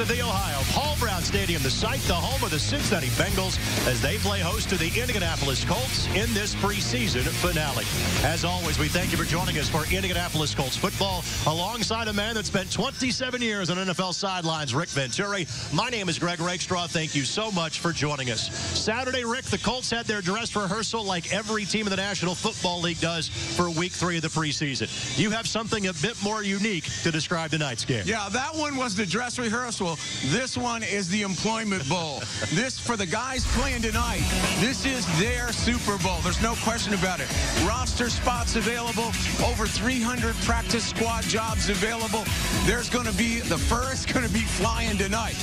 The Ohio Paul Brown Stadium, the site, the home of the Cincinnati Bengals, as they play host to the Indianapolis Colts in this preseason finale. As always, we thank you for joining us for Indianapolis Colts football, alongside a man that spent 27 years on NFL sidelines, Rick Venturi. My name is Greg Rakestraw. Thank you so much for joining us. Saturday, Rick, the Colts had their dress rehearsal like every team in the National Football League does for week 3 of the preseason. You have something a bit more unique to describe tonight's game. Yeah, that one was the dress rehearsal. This one is the Employment Bowl. This, for the guys playing tonight, this is their Super Bowl. There's no question about it. Roster spots available, over 300 practice squad jobs available. There's going to be, the fur is going to be flying tonight.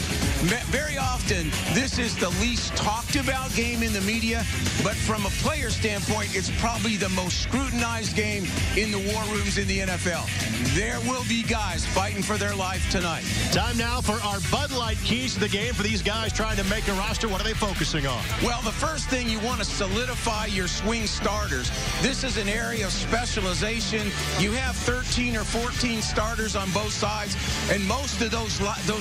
Very often, this is the least talked about game in the media, but from a player standpoint, it's probably the most scrutinized game in the war rooms in the NFL. There will be guys fighting for their life tonight. Time now for our Bud Light keys to the game for these guys trying to make a roster. What are they focusing on? Well, the first thing, you want to solidify your swing starters. This is an area of specialization. You have 13 or 14 starters on both sides, and most of those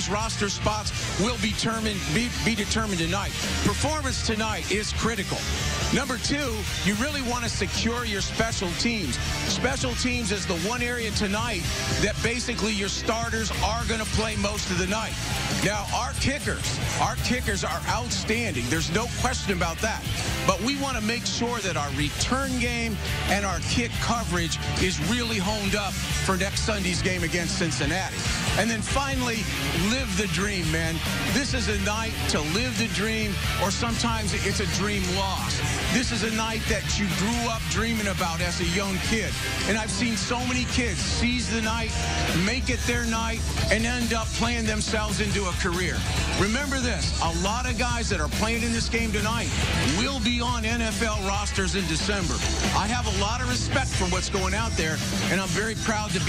roster spots will be determined tonight. Performance tonight is critical. Number 2, you really want to secure your special teams. Special teams is the one area tonight that basically your starters are going to play most of the night. Now, our kickers are outstanding. There's no question about that. But we want to make sure that our return game and our kick coverage is really honed up for next Sunday's game against Cincinnati. And then finally, live the dream, man. This is a night to live the dream, or sometimes it's a dream lost. This is a night that you grew up dreaming about as a young kid. And I've seen so many kids seize the night, make it their night, and end up playing themselves into a career. Remember this, a lot of guys that are playing in this game tonight will be on NFL rosters in December. I have a lot of respect for what's going out there, and I'm very proud to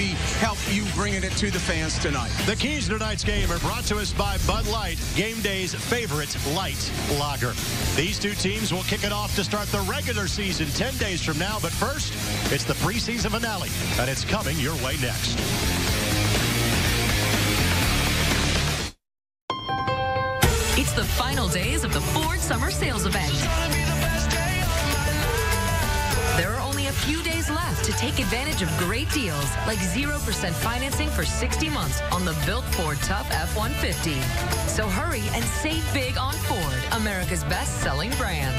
help you bringing it to the fans tonight. The keys to tonight's game are brought to us by Bud Light, game day's favorite light lager. These two teams will kick it off to start the regular season 10 days from now, but first, it's the preseason finale, and it's coming your way next. It's the final days of the Ford Summer Sales Event. There are only a few days left to take advantage of great deals, like 0% financing for 60 months on the built Ford Tough F-150. So hurry and save big on Ford, America's best-selling brand.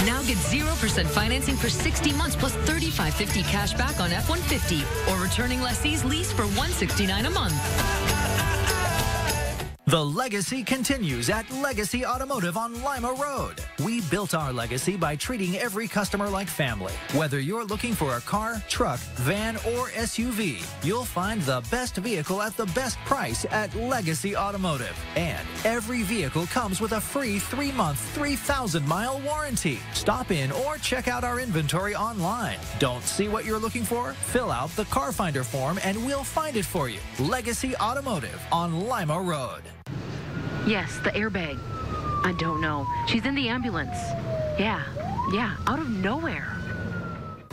Now get 0% financing for 60 months plus $35.50 cash back on F-150, or returning lessee's lease for $169 a month. The legacy continues at Legacy Automotive on Lima Road. We built our legacy by treating every customer like family. Whether you're looking for a car, truck, van, or SUV, you'll find the best vehicle at the best price at Legacy Automotive. And every vehicle comes with a free 3-month, 3,000-mile warranty. Stop in or check out our inventory online. Don't see what you're looking for? Fill out the Car Finder form and we'll find it for you. Legacy Automotive on Lima Road. Yes, the airbag. I don't know. She's in the ambulance. Yeah, out of nowhere.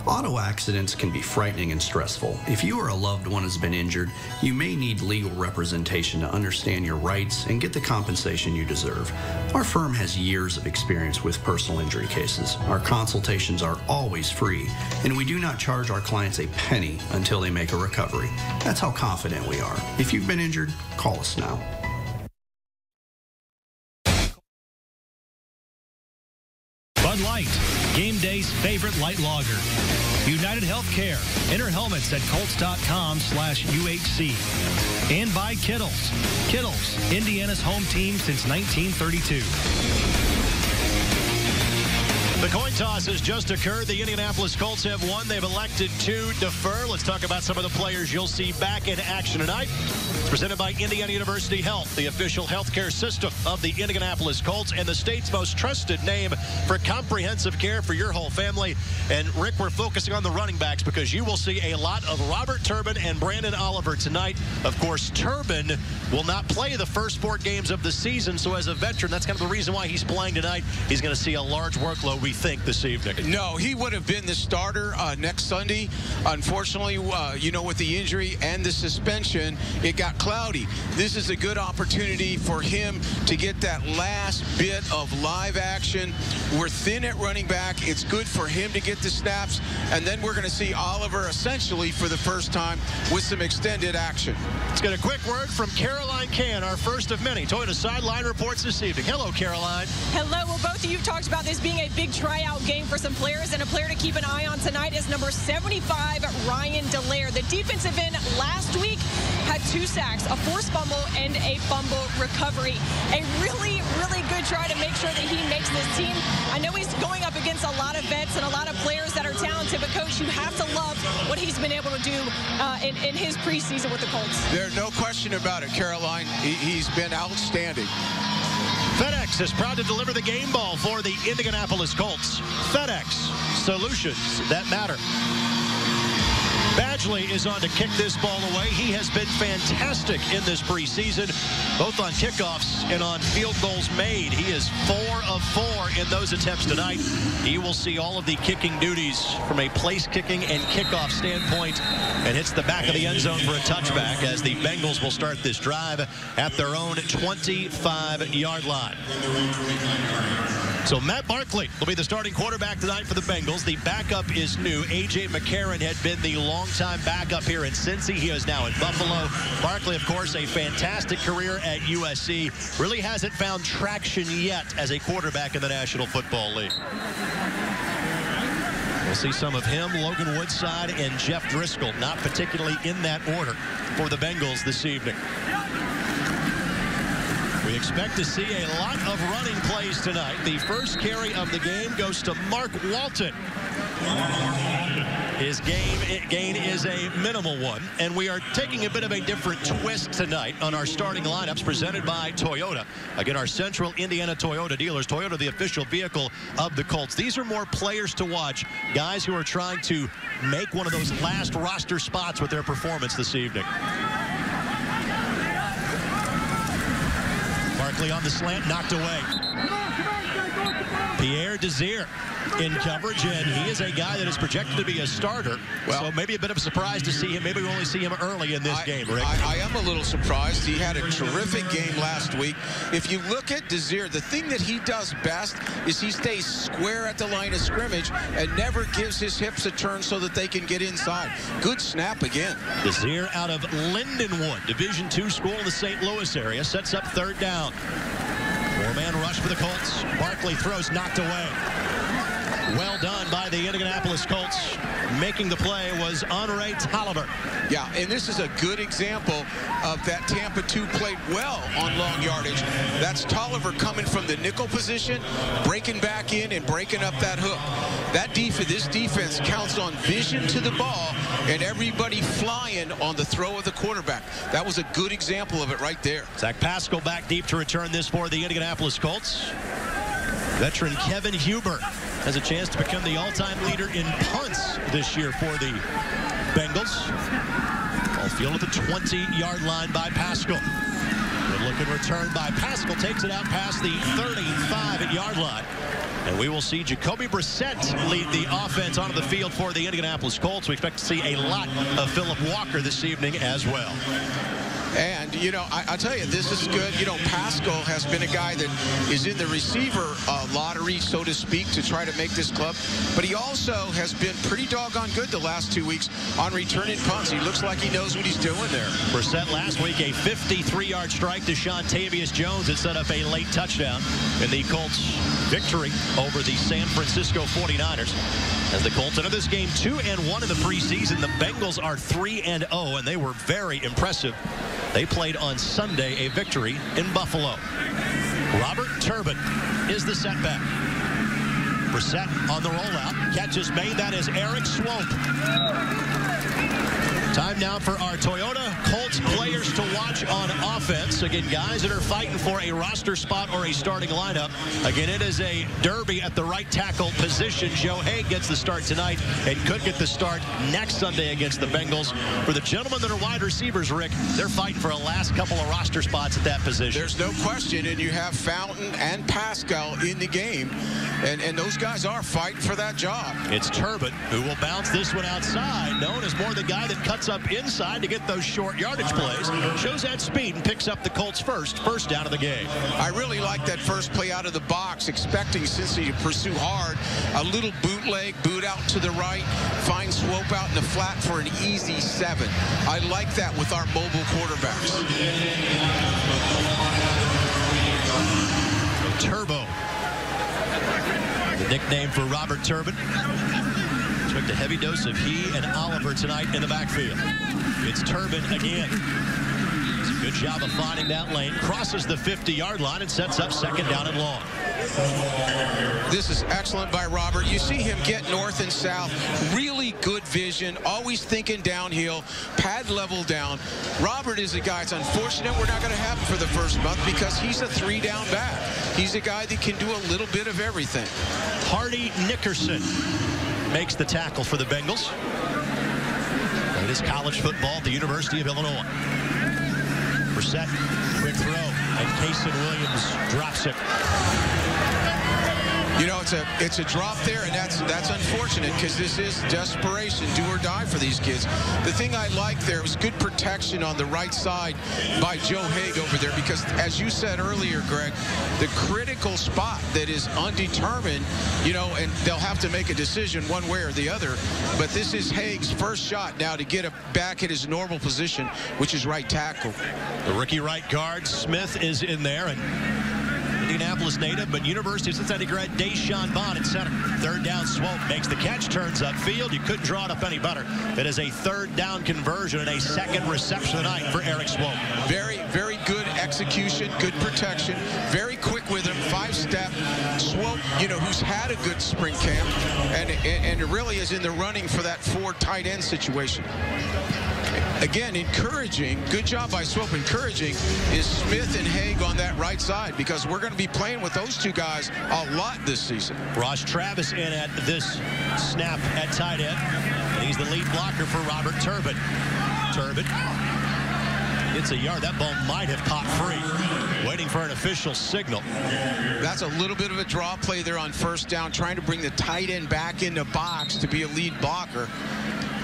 Auto accidents can be frightening and stressful. If you or a loved one has been injured, you may need legal representation to understand your rights and get the compensation you deserve. Our firm has years of experience with personal injury cases. Our consultations are always free, and we do not charge our clients a penny until they make a recovery. That's how confident we are. If you've been injured, call us now. Bud Light, game day's favorite light lager. United Healthcare, enter helmets at Colts.com/UHC. And by Kittles. Kittles, Indiana's home team since 1932. The coin toss has just occurred. The Indianapolis Colts have won. They've elected to defer. Let's talk about some of the players you'll see back in action tonight. It's presented by Indiana University Health, the official healthcare system of the Indianapolis Colts and the state's most trusted name for comprehensive care for your whole family. And Rick, we're focusing on the running backs because you will see a lot of Robert Turbin and Brandon Oliver tonight. Of course, Turbin will not play the first 4 games of the season, so as a veteran, that's kind of the reason why he's playing tonight. He's going to see a large workload. We think, this evening? No, he would have been the starter next Sunday. Unfortunately, with the injury and the suspension, it got cloudy. This is a good opportunity for him to get that last bit of live action. We're thin at running back. It's good for him to get the snaps, and then we're going to see Oliver essentially for the first time with some extended action. Let's get a quick word from Caroline Can, our first of many Toyota Sideline reports this evening. Hello, Caroline. Hello. Well, both of you talked about this being a big tryout game for some players, and a player to keep an eye on tonight is number 75, Ryan Delaire. The defensive end last week had 2 sacks, a forced fumble, and a fumble recovery. A really, really good try to make sure that he makes this team. I know he's going up against a lot of vets and a lot of players that are talented, but, Coach, you have to love what he's been able to do in his preseason with the Colts. There's no question about it, Caroline. He's been outstanding. FedEx is proud to deliver the game ball for the Indianapolis Colts. FedEx, solutions that matter. Badgley is on to kick this ball away. He has been fantastic in this preseason, both on kickoffs and on field goals made. He is 4 of 4 in those attempts tonight. He will see all of the kicking duties from a place kicking and kickoff standpoint, and hits the back of the end zone for a touchback as the Bengals will start this drive at their own 25-yard line. So Matt Barkley will be the starting quarterback tonight for the Bengals. The backup is new. A.J. McCarron had been the longtime backup here in Cincy. He is now in Buffalo. Barkley, of course, a fantastic career at USC. Really hasn't found traction yet as a quarterback in the National Football League. We'll see some of him, Logan Woodside, and Jeff Driscoll, not particularly in that order for the Bengals this evening. We expect to see a lot of running plays tonight. The first carry of the game goes to Mark Walton. His gain is a minimal one, and we are taking a bit of a different twist tonight on our starting lineups presented by Toyota. Again, our Central Indiana Toyota dealers. Toyota, the official vehicle of the Colts. These are more players to watch, guys who are trying to make one of those last roster spots with their performance this evening. Barkley on the slant, knocked away. Pierre Desir in coverage, and he is a guy that is projected to be a starter. Well, so maybe a bit of a surprise to see him. Maybe we only see him early in this game, Rick. I am a little surprised. He had a terrific game last week. If you look at Desir, the thing that he does best is he stays square at the line of scrimmage and never gives his hips a turn so that they can get inside. Good snap again. Desir out of Lindenwood, Division II school in the St. Louis area, sets up 3rd down. 4-man rush for the Colts. Barkley throws, knocked away. Well done by the Indianapolis Colts. Making the play was Andre Tolliver. Yeah, and this is a good example of that Tampa 2 played well on long yardage. That's Tolliver coming from the nickel position, breaking back in and breaking up that hook. This defense counts on vision to the ball and everybody flying on the throw of the quarterback. That was a good example of it right there. Zach Pascal back deep to return this for the Indianapolis Colts. Veteran Kevin Huber has a chance to become the all-time leader in punts this year for the Bengals. Ball field at the 20-yard line by Pascal. Good-looking return by Pascal. Takes it out past the 35-yard line. And we will see Jacoby Brissett lead the offense onto the field for the Indianapolis Colts. We expect to see a lot of Philip Walker this evening as well. And, I tell you, this is good. Pascal has been a guy that is in the receiver lottery, so to speak, to try to make this club. But he also has been pretty doggone good the last 2 weeks on returning punts. He looks like he knows what he's doing there. Brissett last week, a 53-yard strike to Seantavius Jones that set up a late touchdown in the Colts' victory over the San Francisco 49ers. As the Colts enter this game 2-1 in the preseason, the Bengals are 3-0, and they were very impressive. They played on Sunday a victory in Buffalo. Robert Turbin is the setback. Brissett on the rollout. Catch is made. That is Eric Swope. Time now for our Toyota Colts players to watch on offense. Again, guys that are fighting for a roster spot or a starting lineup. Again, it is a derby at the right tackle position. Joe Haig gets the start tonight and could get the start next Sunday against the Bengals. For the gentlemen that are wide receivers, Rick, they're fighting for a last couple of roster spots at that position. There's no question, and you have Fountain and Pascal in the game, and those guys are fighting for that job. It's Turbin who will bounce this one outside, known as more the guy that cuts up inside to get those short yardage plays. Shows that speed and picks up the Colts' first down of the game. I really like that first play out of the box, expecting Cincy to pursue hard. A little bootleg, boot out to the right, find Swope out in the flat for an easy 7. I like that with our mobile quarterbacks. Turbo, the nickname for Robert Turbin. Took a heavy dose of he and Oliver tonight in the backfield. It's Turbin again. It's a good job of finding that lane. Crosses the 50-yard line and sets up second down and long. This is excellent by Robert. You see him get north and south. Really good vision. Always thinking downhill. Pad level down. Robert is a guy. It's unfortunate we're not going to have him for the first month because he's a 3-down back. He's a guy that can do a little bit of everything. Hardy Nickerson makes the tackle for the Bengals. It is college football at the University of Illinois. Brissett, quick throw, and Kason Williams drops it. You know, it's a drop there, and that's unfortunate because this is desperation, do or die for these kids. The thing I like there was good protection on the right side by Joe Haig over there because, as you said earlier, Greg, the critical spot that is undetermined, you know, and they'll have to make a decision one way or the other, but this is Haig's first shot now to get it back at his normal position, which is right tackle. The rookie right guard, Smith, is in there, and Indianapolis native, but University of Cincinnati grad Deshaun Bond at center. Third down, Swope makes the catch, turns upfield. You couldn't draw it up any better. It is a third down conversion and a second reception tonight for Eric Swope. Very, very good execution, good protection, very quick with him, 5-step. Swope, you know, who's had a good spring camp, and really is in the running for that 4 tight end situation. Again, encouraging, good job by Swope. Encouraging is Smith and Haig on that right side because we're going to be playing with those two guys a lot this season. Ross Travis in at this snap at tight end. And he's the lead blocker for Robert Turbin. Turbin gets a yard. That ball might have popped free. Waiting for an official signal. That's a little bit of a draw play there on first down, trying to bring the tight end back in the box to be a lead blocker.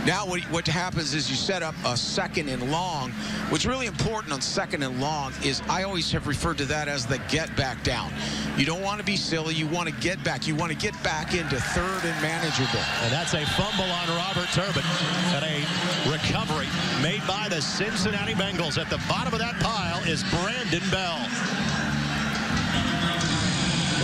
Now what happens is you set up a second and long. What's really important on second and long is I always have referred to that as the get back down. You don't want to be silly. You want to get back. You want to get back into third and manageable. And that's a fumble on Robert Turbin. And a recovery made by the Cincinnati Bengals. At the bottom of that pile is Brandon Bell.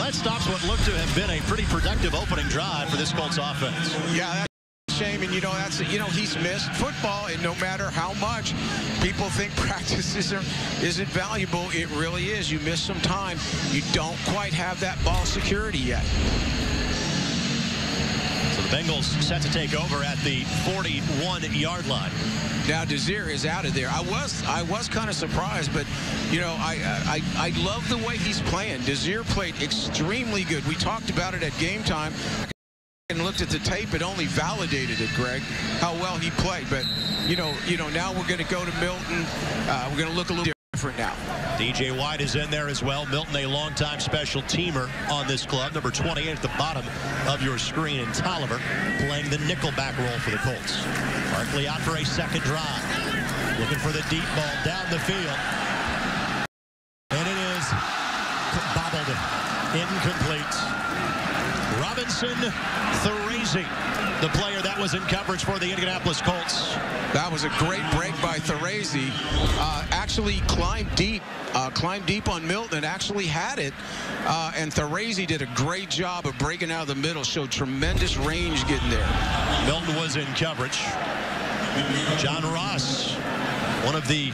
That stops what looked to have been a pretty productive opening drive for this Colts offense. Yeah, shame, and he's missed football, and no matter how much people think practice isn't valuable, it really is. You miss some time. You don't quite have that ball security yet. So the Bengals set to take over at the 41-yard line. Now Desir is out of there. I was kind of surprised, but you know, I love the way he's playing. Desir played extremely good. We talked about it at game time and looked at the tape. It only validated it, Greg, how well he played. But you know, now we're going to go to Milton. We're going to look a little different now. DJ White is in there as well. Milton, a longtime special teamer on this club. Number 28 at the bottom of your screen. And Tolliver playing the nickelback role for the Colts. Barkley out for a second drive. Looking for the deep ball down the field. And it is bobbled. Incomplete. Robinson Therazy, the player that was in coverage for the Indianapolis Colts. That was a great break by Therazy. Actually climbed deep on Milton and actually had it. And Therazy did a great job of breaking out of the middle, showed tremendous range getting there. Milton was in coverage. John Ross, one of the,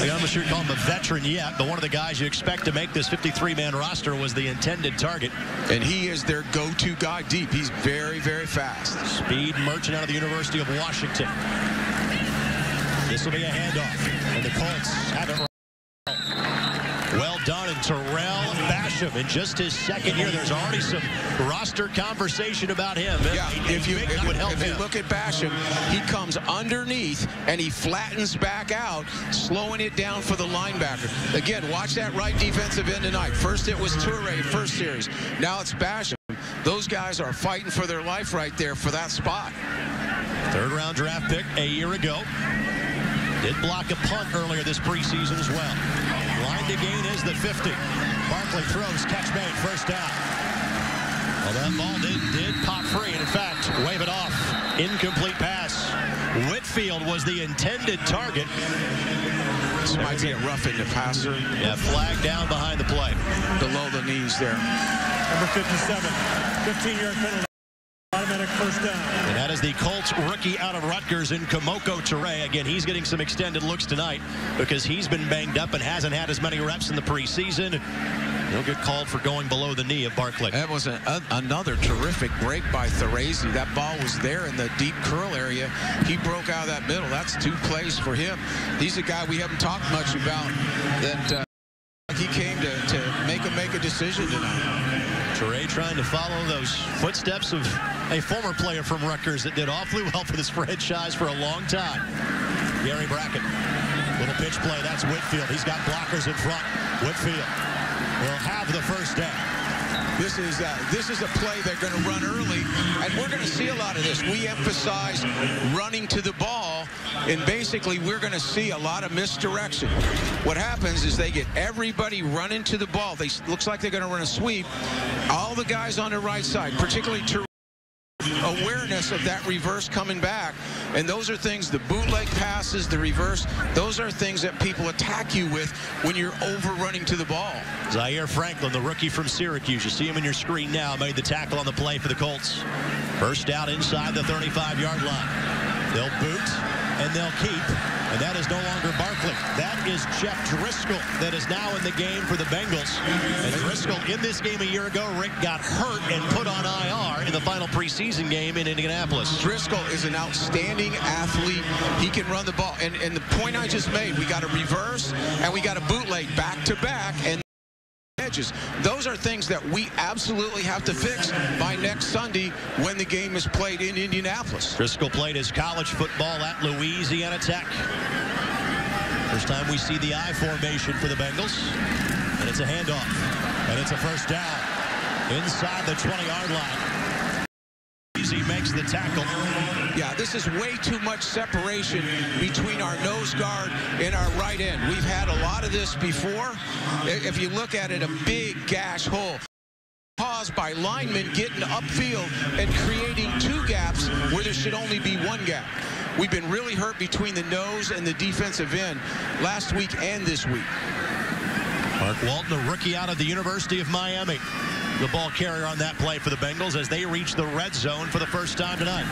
I'm not sure you call him a veteran yet, but one of the guys you expect to make this 53-man roster, was the intended target. And he is their go-to guy deep. He's very, very fast. Speed merchant out of the University of Washington. This will be a handoff, and the Colts have it right. Well done, and Terrell Basham in just his second year. There's already some roster conversation about him. Yeah, if you look at Basham, he comes underneath and he flattens back out, slowing it down for the linebacker. Again, watch that right defensive end tonight. First it was Toure, first series. Now it's Basham. Those guys are fighting for their life right there for that spot. Third-round draft pick a year ago. Did block a punt earlier this preseason as well. Line to gain is the 50. Barkley throws, catch made, first down. Well, that ball did pop free, and in fact, wave it off. Incomplete pass. Whitfield was the intended target. This might be a roughing the passer. Yeah, flag down behind the play. Below the knees there. Number 57, 15-yard penalty. Automatic first down. And that is the Colts rookie out of Rutgers in Kamoko Toure. Again, he's getting some extended looks tonight because he's been banged up and hasn't had as many reps in the preseason. He'll get called for going below the knee of Barkley. That was another terrific break by Thorese. That ball was there in the deep curl area. He broke out of that middle. That's 2 plays for him. He's a guy we haven't talked much about that he came to make a decision tonight. Toure trying to follow those footsteps of a former player from Rutgers that did awfully well for this franchise for a long time. Gary Brackett. Little pitch play. That's Whitfield. He's got blockers in front. Whitfield will have the first down. This is a play they're going to run early, and we're going to see a lot of this. We emphasize running to the ball, and basically we're going to see a lot of misdirection. What happens is they get everybody running to the ball. Looks like they're going to run a sweep. All the guys on the right side, particularly awareness of that reverse coming back, and those are things, the bootleg passes, the reverse, those are things that people attack you with when you're overrunning to the ball. Zaire Franklin, the rookie from Syracuse, you see him in your screen now, made the tackle on the play for the Colts. First down inside the 35-yard line. They'll boot and they'll keep, and that is no longer Barkley. That is Jeff Driscoll that is now in the game for the Bengals. And Driscoll in this game a year ago, Rick, got hurt and put on IR in the final preseason game in Indianapolis. Driscoll is an outstanding athlete. He can run the ball. And the point I just made, we got a reverse and we got a bootleg back to back, and edges. Those are things that we absolutely have to fix by next Sunday when the game is played in Indianapolis. Driscoll played his college football at Louisiana Tech. First time we see the I formation for the Bengals. And it's a handoff. And it's a first down. Inside the 20-yard line. He makes the tackle. Yeah, this is way too much separation between our nose guard and our right end. We've had a lot of this before. If you look at it, a big gash hole caused by linemen getting upfield and creating 2 gaps where there should only be 1 gap. We've been really hurt between the nose and the defensive end last week and this week. Mark Walton, a rookie out of the University of Miami. The ball carrier on that play for the Bengals as they reach the red zone for the first time tonight.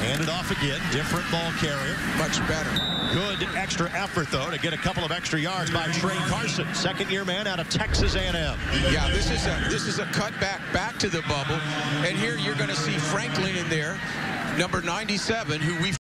Handed off again, different ball carrier. Much better. Good extra effort, though, to get a couple of extra yards by Trey Carson, second-year man out of Texas A&M. Yeah, this is a cutback back to the bubble, and here you're going to see Franklin in there, number 97, who we've.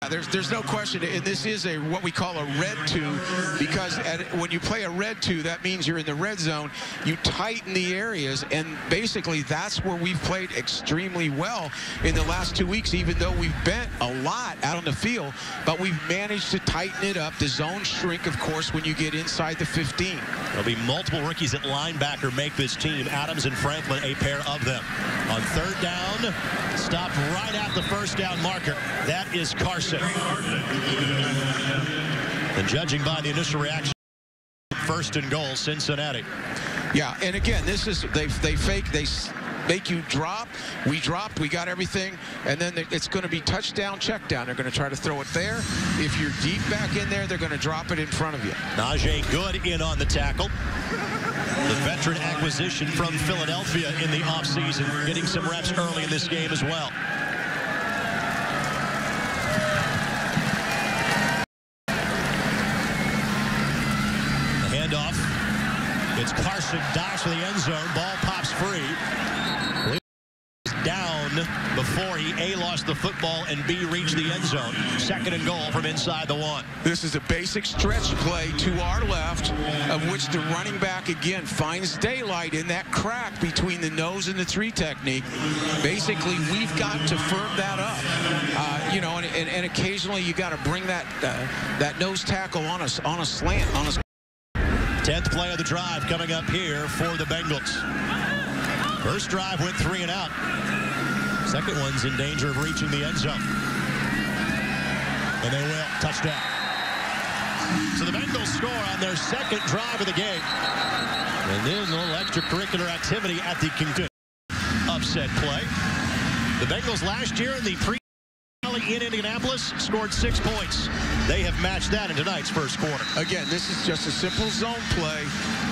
There's no question, and this is what we call a red 2, because when you play a red 2, that means you're in the red zone. You tighten the areas, and basically that's where we've played extremely well in the last 2 weeks, even though we've bent a lot out on the field, but we've managed to tighten it up. The zone shrink, of course, when you get inside the 15. There'll be multiple rookies at linebacker make this team. Adams and Franklin, a pair of them. On third down, stopped right at the first down marker. That is Carson. And judging by the initial reaction, first and goal, Cincinnati. Yeah, and again, this is they make you drop. We dropped, we got everything, and then it's going to be touchdown, check down. They're going to try to throw it there. If you're deep back in there, they're going to drop it in front of you. Najee Good in on the tackle. The veteran acquisition from Philadelphia in the offseason, getting some reps early in this game as well. Handoff. It's Carson, dives for the end zone. Ball pops free. Down before he A, lost the football, and B, reached the end zone. 2nd and goal from inside the 1. This is a basic stretch play to our left, of which the running back, again, finds daylight in that crack between the nose and the tree technique. Basically, we've got to firm that up. And occasionally you got to bring that nose tackle on a slant. 10th play of the drive coming up here for the Bengals. First drive went 3 and out. Second one's in danger of reaching the end zone. And they will. Touchdown. So the Bengals score on their 2nd drive of the game. And then a little extracurricular activity at the conclusion. Upset play. The Bengals last year in the in Indianapolis scored 6 points. They have matched that in tonight's first quarter. Again, this is just a simple zone play.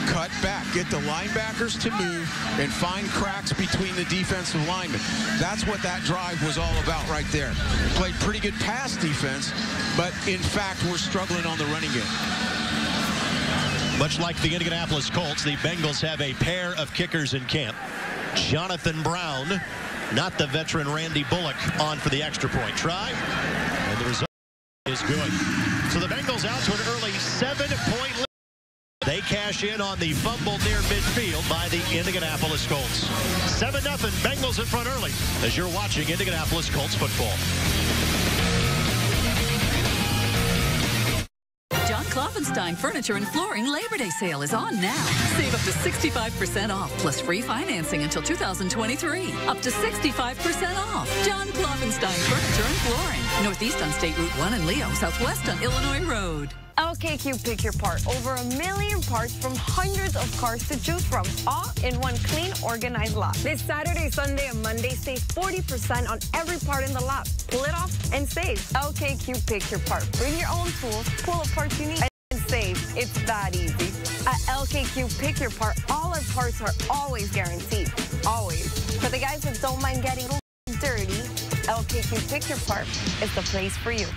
Cut back, get the linebackers to move, and find cracks between the defensive linemen. That's what that drive was all about right there. Played pretty good pass defense, but in fact, we're struggling on the running game. Much like the Indianapolis Colts, the Bengals have a pair of kickers in camp. Jonathan Brown, not the veteran Randy Bullock, on for the extra point try. And the result is good. So the Bengals out to an early 7-point lead. They cash in on the fumble near midfield by the Indianapolis Colts. 7-0, Bengals in front early as you're watching Indianapolis Colts football. John Klopfenstein Furniture and Flooring Labor Day sale is on now. Save up to 65% off, plus free financing until 2023. Up to 65% off. John Klopfenstein Furniture and Flooring. Northeast on State Route 1 in Leo, southwest on Illinois Road. LKQ Pick Your Part. Over 1 million parts from hundreds of cars to choose from, all in one clean, organized lot. This Saturday, Sunday, and Monday, save 40% on every part in the lot. Pull it off and save. LKQ Pick Your Part. Bring your own tools, pull the parts you need, and save. It's that easy. At LKQ Pick Your Part, all our parts are always guaranteed. Always. For the guys that don't mind getting dirty, LKQ Pick Your Part is the place for you.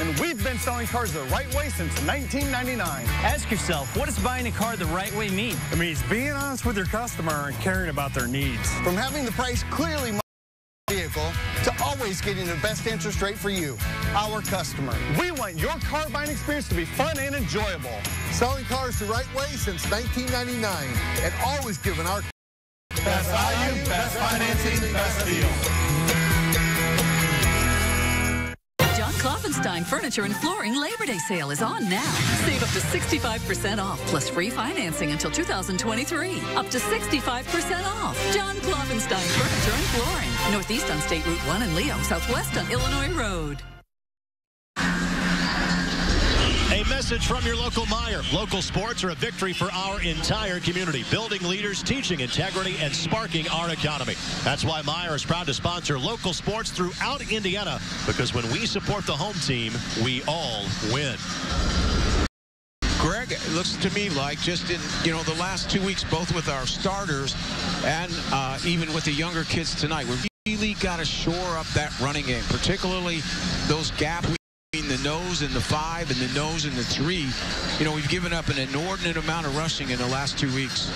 And we've been selling cars the right way since 1999. Ask yourself, what does buying a car the right way mean? It means being honest with your customer and caring about their needs. From having the price clearly marked on the vehicle to always getting the best interest rate for you, our customer. We want your car buying experience to be fun and enjoyable. Selling cars the right way since 1999 and always giving our best value, best financing, best deal. John Klopfenstein Furniture and Flooring Labor Day sale is on now. Save up to 65% off, plus free financing until 2023. Up to 65% off. John Klopfenstein Furniture and Flooring. Northeast on State Route 1 in Leo, southwest on Illinois Road. A message from your local Meijer. Local sports are a victory for our entire community. Building leaders, teaching integrity, and sparking our economy. That's why Meijer is proud to sponsor local sports throughout Indiana, because when we support the home team, we all win. Greg, it looks to me like just in, the last 2 weeks, both with our starters and even with the younger kids tonight, we really got to shore up that running game, particularly those gaps between the nose and the 5 and the nose and the 3. We've given up an inordinate amount of rushing in the last 2 weeks.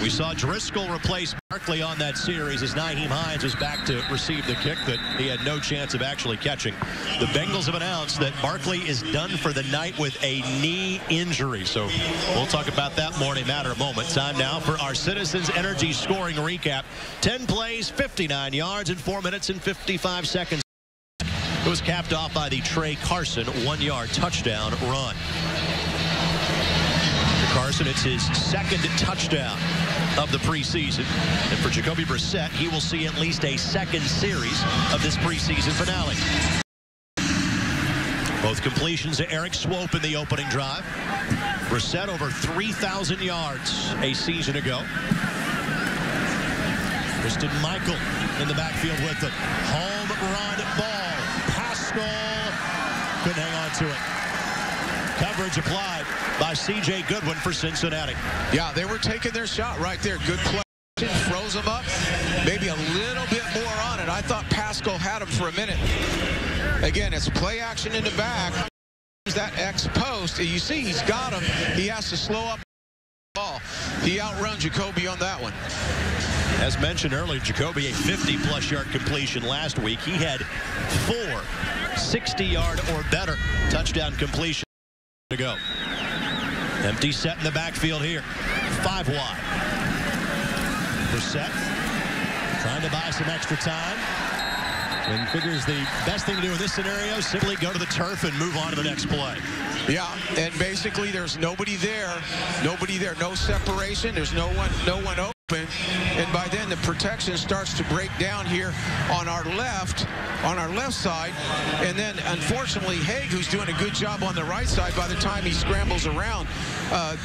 We saw Driscoll replace Barkley on that series as Nyheim Hines was back to receive the kick that he had no chance of actually catching. The Bengals have announced that Barkley is done for the night with a knee injury. So we'll talk about that more in a matter of moments. Time now for our Citizens Energy scoring recap. 10 plays, 59 yards in 4 minutes and 55 seconds. It was capped off by the Trey Carson 1-yard touchdown run. For Carson, it's his second touchdown of the preseason. And for Jacoby Brissett, he will see at least a second series of this preseason finale. Both completions to Eric Swope in the opening drive. Brissett over 3,000 yards a season ago. Kristen Michael in the backfield with it. Home run ball. Pascal couldn't hang on to it. Coverage applied by C.J. Goodwin for Cincinnati. Yeah, they were taking their shot right there. Good play. Froze him up. Maybe a little bit more on it. I thought Pascal had him for a minute. Again, it's play action in the back. That X post. You see he's got him. He has to slow up the ball. He outrun Jacoby on that one. As mentioned earlier, Jacoby, a 50-plus yard completion last week. He had 4 60-yard or better touchdown completions to go. Empty set in the backfield here. 5 wide. Brissett trying to buy some extra time. And figures the best thing to do in this scenario, simply go to the turf and move on to the next play. Yeah, and basically there's nobody there. Nobody there. No separation. There's no one open. And by then the protection starts to break down here on our left side. And then unfortunately Haig, who's doing a good job on the right side, by the time he scrambles around,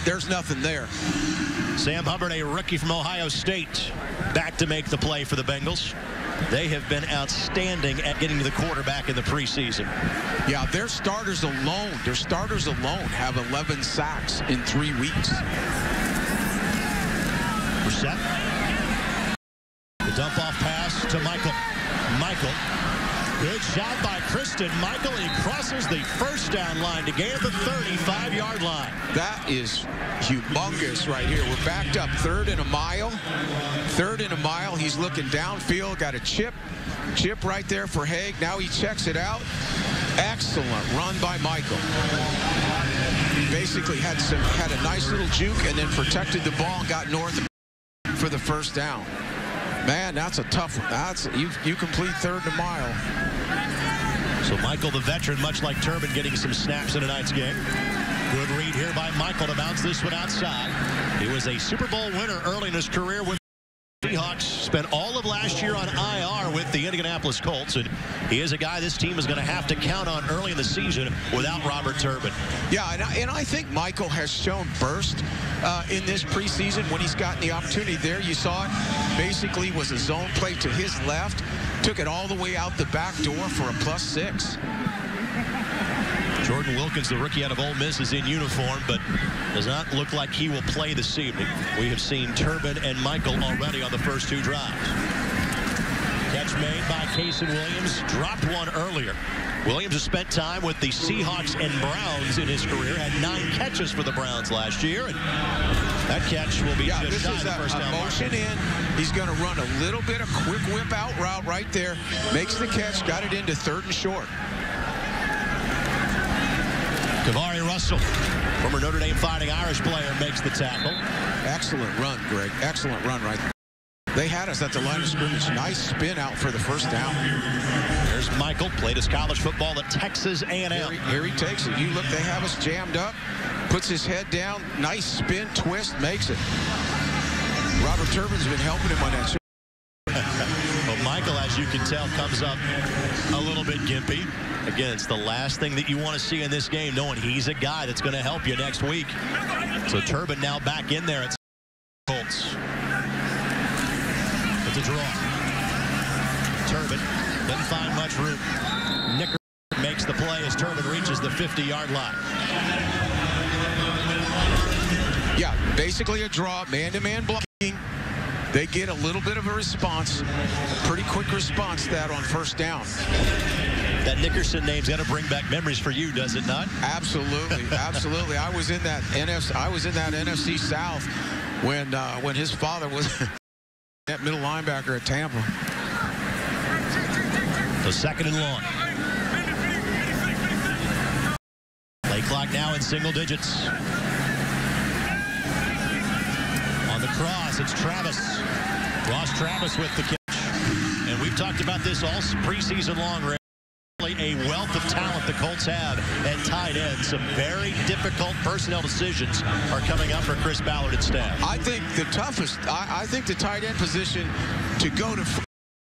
there's nothing there. Sam Hubbard, a rookie from Ohio State, back to make the play for the Bengals. They have been outstanding at getting to the quarterback in the preseason. Yeah, their starters alone have 11 sacks in 3 weeks. Brissett. The dump-off pass to Michael. Michael. Good shot by Kristen Michael. He crosses the first down line to gain at the 35-yard line. That is humongous right here. We're backed up 3rd and a mile. 3rd and a mile. He's looking downfield. Got a chip right there for Haig. Now he checks it out. Excellent run by Michael. He basically had a nice little juke and then protected the ball and got north for the first down. Man, that's a tough one. You complete 3rd and a mile. So Michael, the veteran, much like Turbin, getting some snaps in tonight's game. Good read here by Michael to bounce this one outside. He was a Super Bowl winner early in his career with the Seahawks. Spent all of last year on IR with the Indianapolis Colts, and he is a guy this team is going to have to count on early in the season without Robert Turbin. Yeah, and I think Michael has shown burst in this preseason when he's gotten the opportunity there. You saw it basically was a zone play to his left, took it all the way out the back door for a +6. Jordan Wilkins, the rookie out of Ole Miss, is in uniform, but does not look like he will play this evening. We have seen Turbin and Michael already on the first 2 drives. Catch made by Kason Williams. Dropped one earlier. Williams has spent time with the Seahawks and Browns in his career. Had 9 catches for the Browns last year. And that catch will be just shy of the first down. Motion in. He's going to run a little bit of quick whip out route right there. Makes the catch. Got it into 3rd and short. Kavari Russell, former Notre Dame Fighting Irish player, makes the tackle. Excellent run, Greg. Excellent run right there. They had us at the line of scrimmage. Nice spin out for the first down. There's Michael, played his college football at Texas A&M. Here he takes it. You look, they have us jammed up. Puts his head down. Nice spin, twist, makes it. Robert Turbin's been helping him on that show. Well, Michael, as you can tell, comes up a little bit gimpy. Again, it's the last thing that you want to see in this game, knowing he's a guy that's going to help you next week. So Turbin now back in there at Colts. It's a draw. Turbin doesn't find much room. Nicker makes the play as Turbin reaches the 50-yard line. Yeah, basically a draw, man-to-man blocking. They get a little bit of a response, a pretty quick response to that on first down. That Nickerson name's got to bring back memories for you, does it not? Absolutely, absolutely. I was in that NFC South when his father was that middle linebacker at Tampa. So 2nd and long. Play clock now in single digits. On the cross, it's Travis. Ross Travis with the catch. And we've talked about this all preseason long, Ray. A wealth of talent the Colts have at tight end. Some very difficult personnel decisions are coming up for Chris Ballard and staff. I think the toughest, I think the tight end position to go to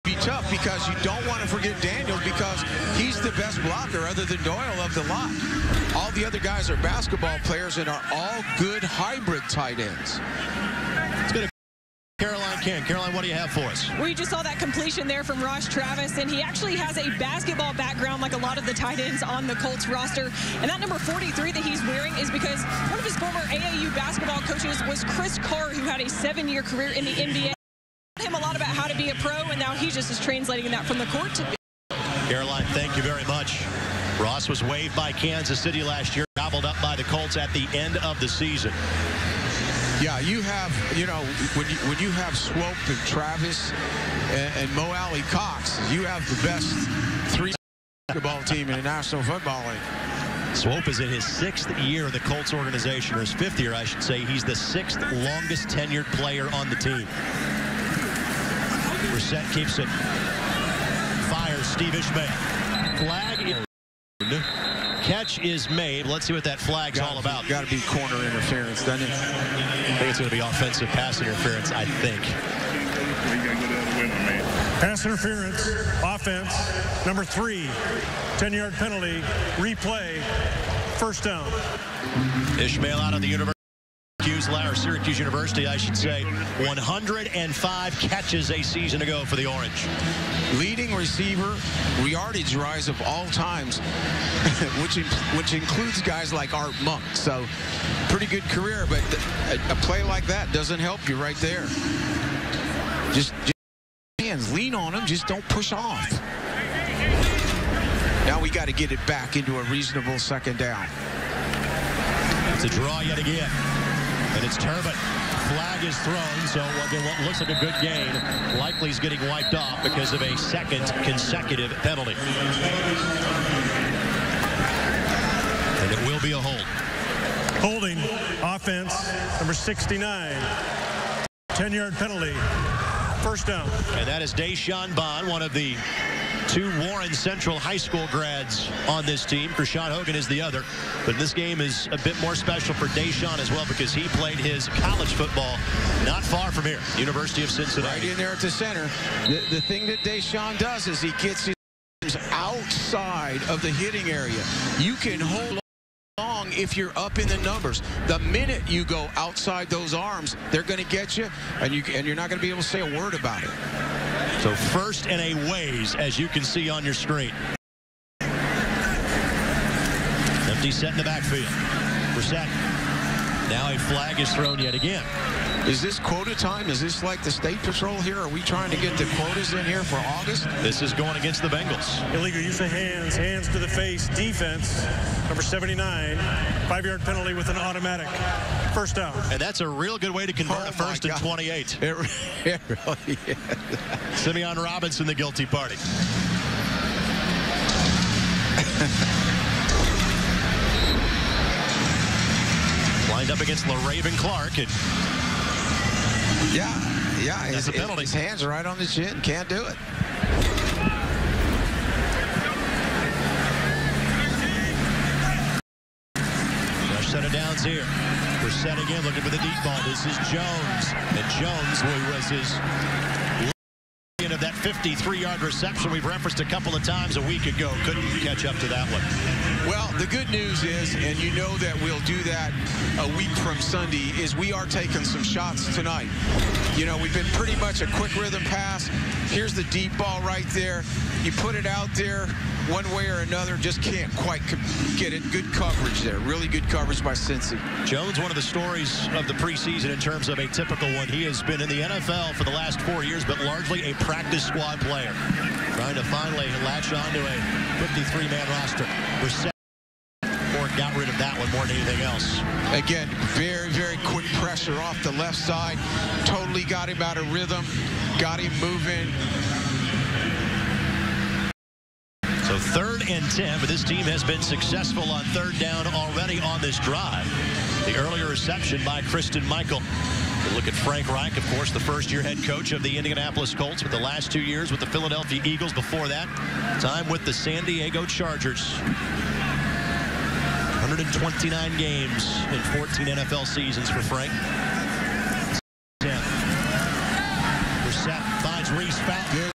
be tough because you don't want to forget Daniel because he's the best blocker other than Doyle of the lot. All the other guys are basketball players and are all good hybrid tight ends. It's going to Caroline King. Caroline, what do you have for us? We just saw that completion there from Ross Travis, and he actually has a basketball background like a lot of the tight ends on the Colts roster. And that number 43 that he's wearing is because one of his former AAU basketball coaches was Chris Carr, who had a 7-year career in the NBA. Taught him a lot about how to be a pro, and now he just is translating that from the court to... Caroline, thank you very much. Ross was waived by Kansas City last year, gobbled up by the Colts at the end of the season. Yeah, you have, when you have Swope and Travis and Mo Alley Cox, you have the best 3 basketball team in the National Football League. Swope is in his 6th year in the Colts organization, or his 5th year, I should say. He's the 6th longest tenured player on the team. Brissett keeps it. Fires Steve Ishmael. Flag is... Catch is made. Let's see what that flag's all about. Got to be corner interference, doesn't it? I think it's going to be offensive pass interference, I think. Pass interference, offense, number 3, 10-yard penalty, replay, first down. Ishmael out of the Syracuse University, I should say. 105 catches a season ago for the Orange. Leading receiver, yardage rise of all times, which includes guys like Art Monk. So, pretty good career, but a play like that doesn't help you right there. Just hands, lean on him, just don't push off. Now we got to get it back into a reasonable second down. It's a draw yet again. And it's Turbot. Flag is thrown, so again, what looks like a good gain likely is getting wiped off because of a 2nd consecutive penalty. And it will be a hold. Holding, offense, number 69, 10-yard penalty, first down. And that is Deshaun Bond, one of the 2 Warren Central High School grads on this team. Krishawn Hogan is the other. But this game is a bit more special for Deshaun as well because he played his college football not far from here, University of Cincinnati. Right in there at the center. The thing that Deshaun does is he gets his arms outside of the hitting area. You can hold long if you're up in the numbers. The minute you go outside those arms, they're going to get you, and you're not going to be able to say a word about it. So first and a ways, as you can see on your screen. Empty set in the backfield. Brissett. Now a flag is thrown yet again. Is this quota time? Is this like the State Patrol here? Are we trying to get the quotas in here for August? This is going against the Bengals. Illegal use of hands, hands to the face, defense, number 79, 5-yard penalty with an automatic. First down. And that's a real good way to convert a 1st and 28. It really is. Simeon Robinson, the guilty party. Lined up against LaRaven Clark. And yeah, his hands are right on the chin. Can't do it. Fresh set of downs here. Brissett again looking for the deep ball. This is Jones. And Jones was his of that 53-yard reception we've referenced a couple of times a week ago. Couldn't catch up to that one. Well, the good news is, and you know that we'll do that a week from Sunday, is we are taking some shots tonight. You know, we've been pretty much a quick rhythm pass. Here's the deep ball right there. You put it out there one way or another, just can't quite get it. Good coverage there. Really good coverage by Cincy. Jones, one of the stories of the preseason in terms of a typical one. He has been in the NFL for the last 4 years, but largely a practice squad player. Trying to finally latch on to a 53-man roster. Brissett got rid of that one more than anything else. Again, very, very quick pressure off the left side. Totally got him out of rhythm. Got him moving. So 3rd and 10, but this team has been successful on 3rd down already on this drive. The earlier reception by Kristen Michael. We'll look at Frank Reich, of course, the first-year head coach of the Indianapolis Colts, with the last 2 years with the Philadelphia Eagles. Before that, time with the San Diego Chargers. 129 games in 14 NFL seasons for Frank. Brissett finds Reese Fountain.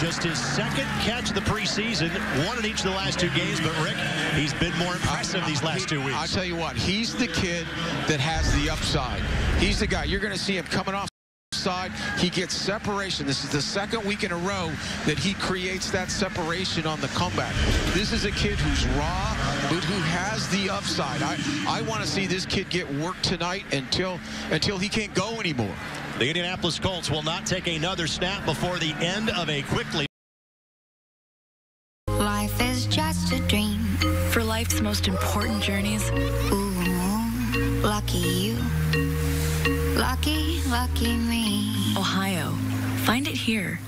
Just his 2nd catch of the preseason, 1 in each of the last 2 games. But, Rick, he's been more impressive these last 2 weeks. I'll tell you what, he's the kid that has the upside. He's the guy. You're going to see him coming off outside. He gets separation. This is the second week in a row that he creates that separation on the comeback. This is a kid who's raw, but who has the upside. I want to see this kid get work tonight until he can't go anymore. The Indianapolis Colts will not take another snap before the end of a quickly. Life is just a dream. For life's most important journeys, Ooh, lucky you. Lucky, lucky me. Ohio. Find it here.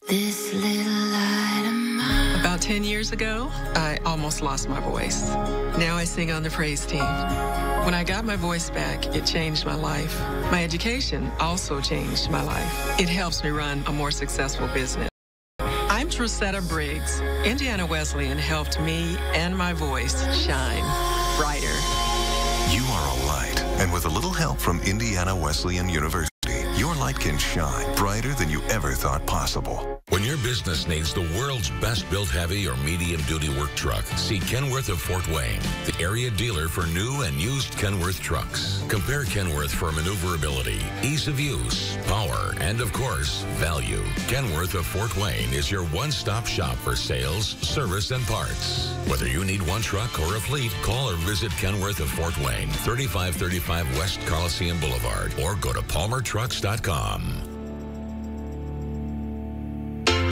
This little light of mine. About 10 years ago, I almost lost my voice. Now I sing on the praise team. When I got my voice back, it changed my life. My education also changed my life. It helps me run a more successful business. I'm Tracetta Briggs. Indiana Wesleyan helped me and my voice shine brighter. You are a light, and with a little help from Indiana Wesleyan University, your light can shine brighter than you ever thought possible. When your business needs the world's best built heavy or medium-duty work truck, see Kenworth of Fort Wayne, the area dealer for new and used Kenworth trucks. Compare Kenworth for maneuverability, ease of use, power, and of course, value. Kenworth of Fort Wayne is your one-stop shop for sales, service, and parts. Whether you need one truck or a fleet, call or visit Kenworth of Fort Wayne, 3535 West Coliseum Boulevard, or go to palmertrucks.com.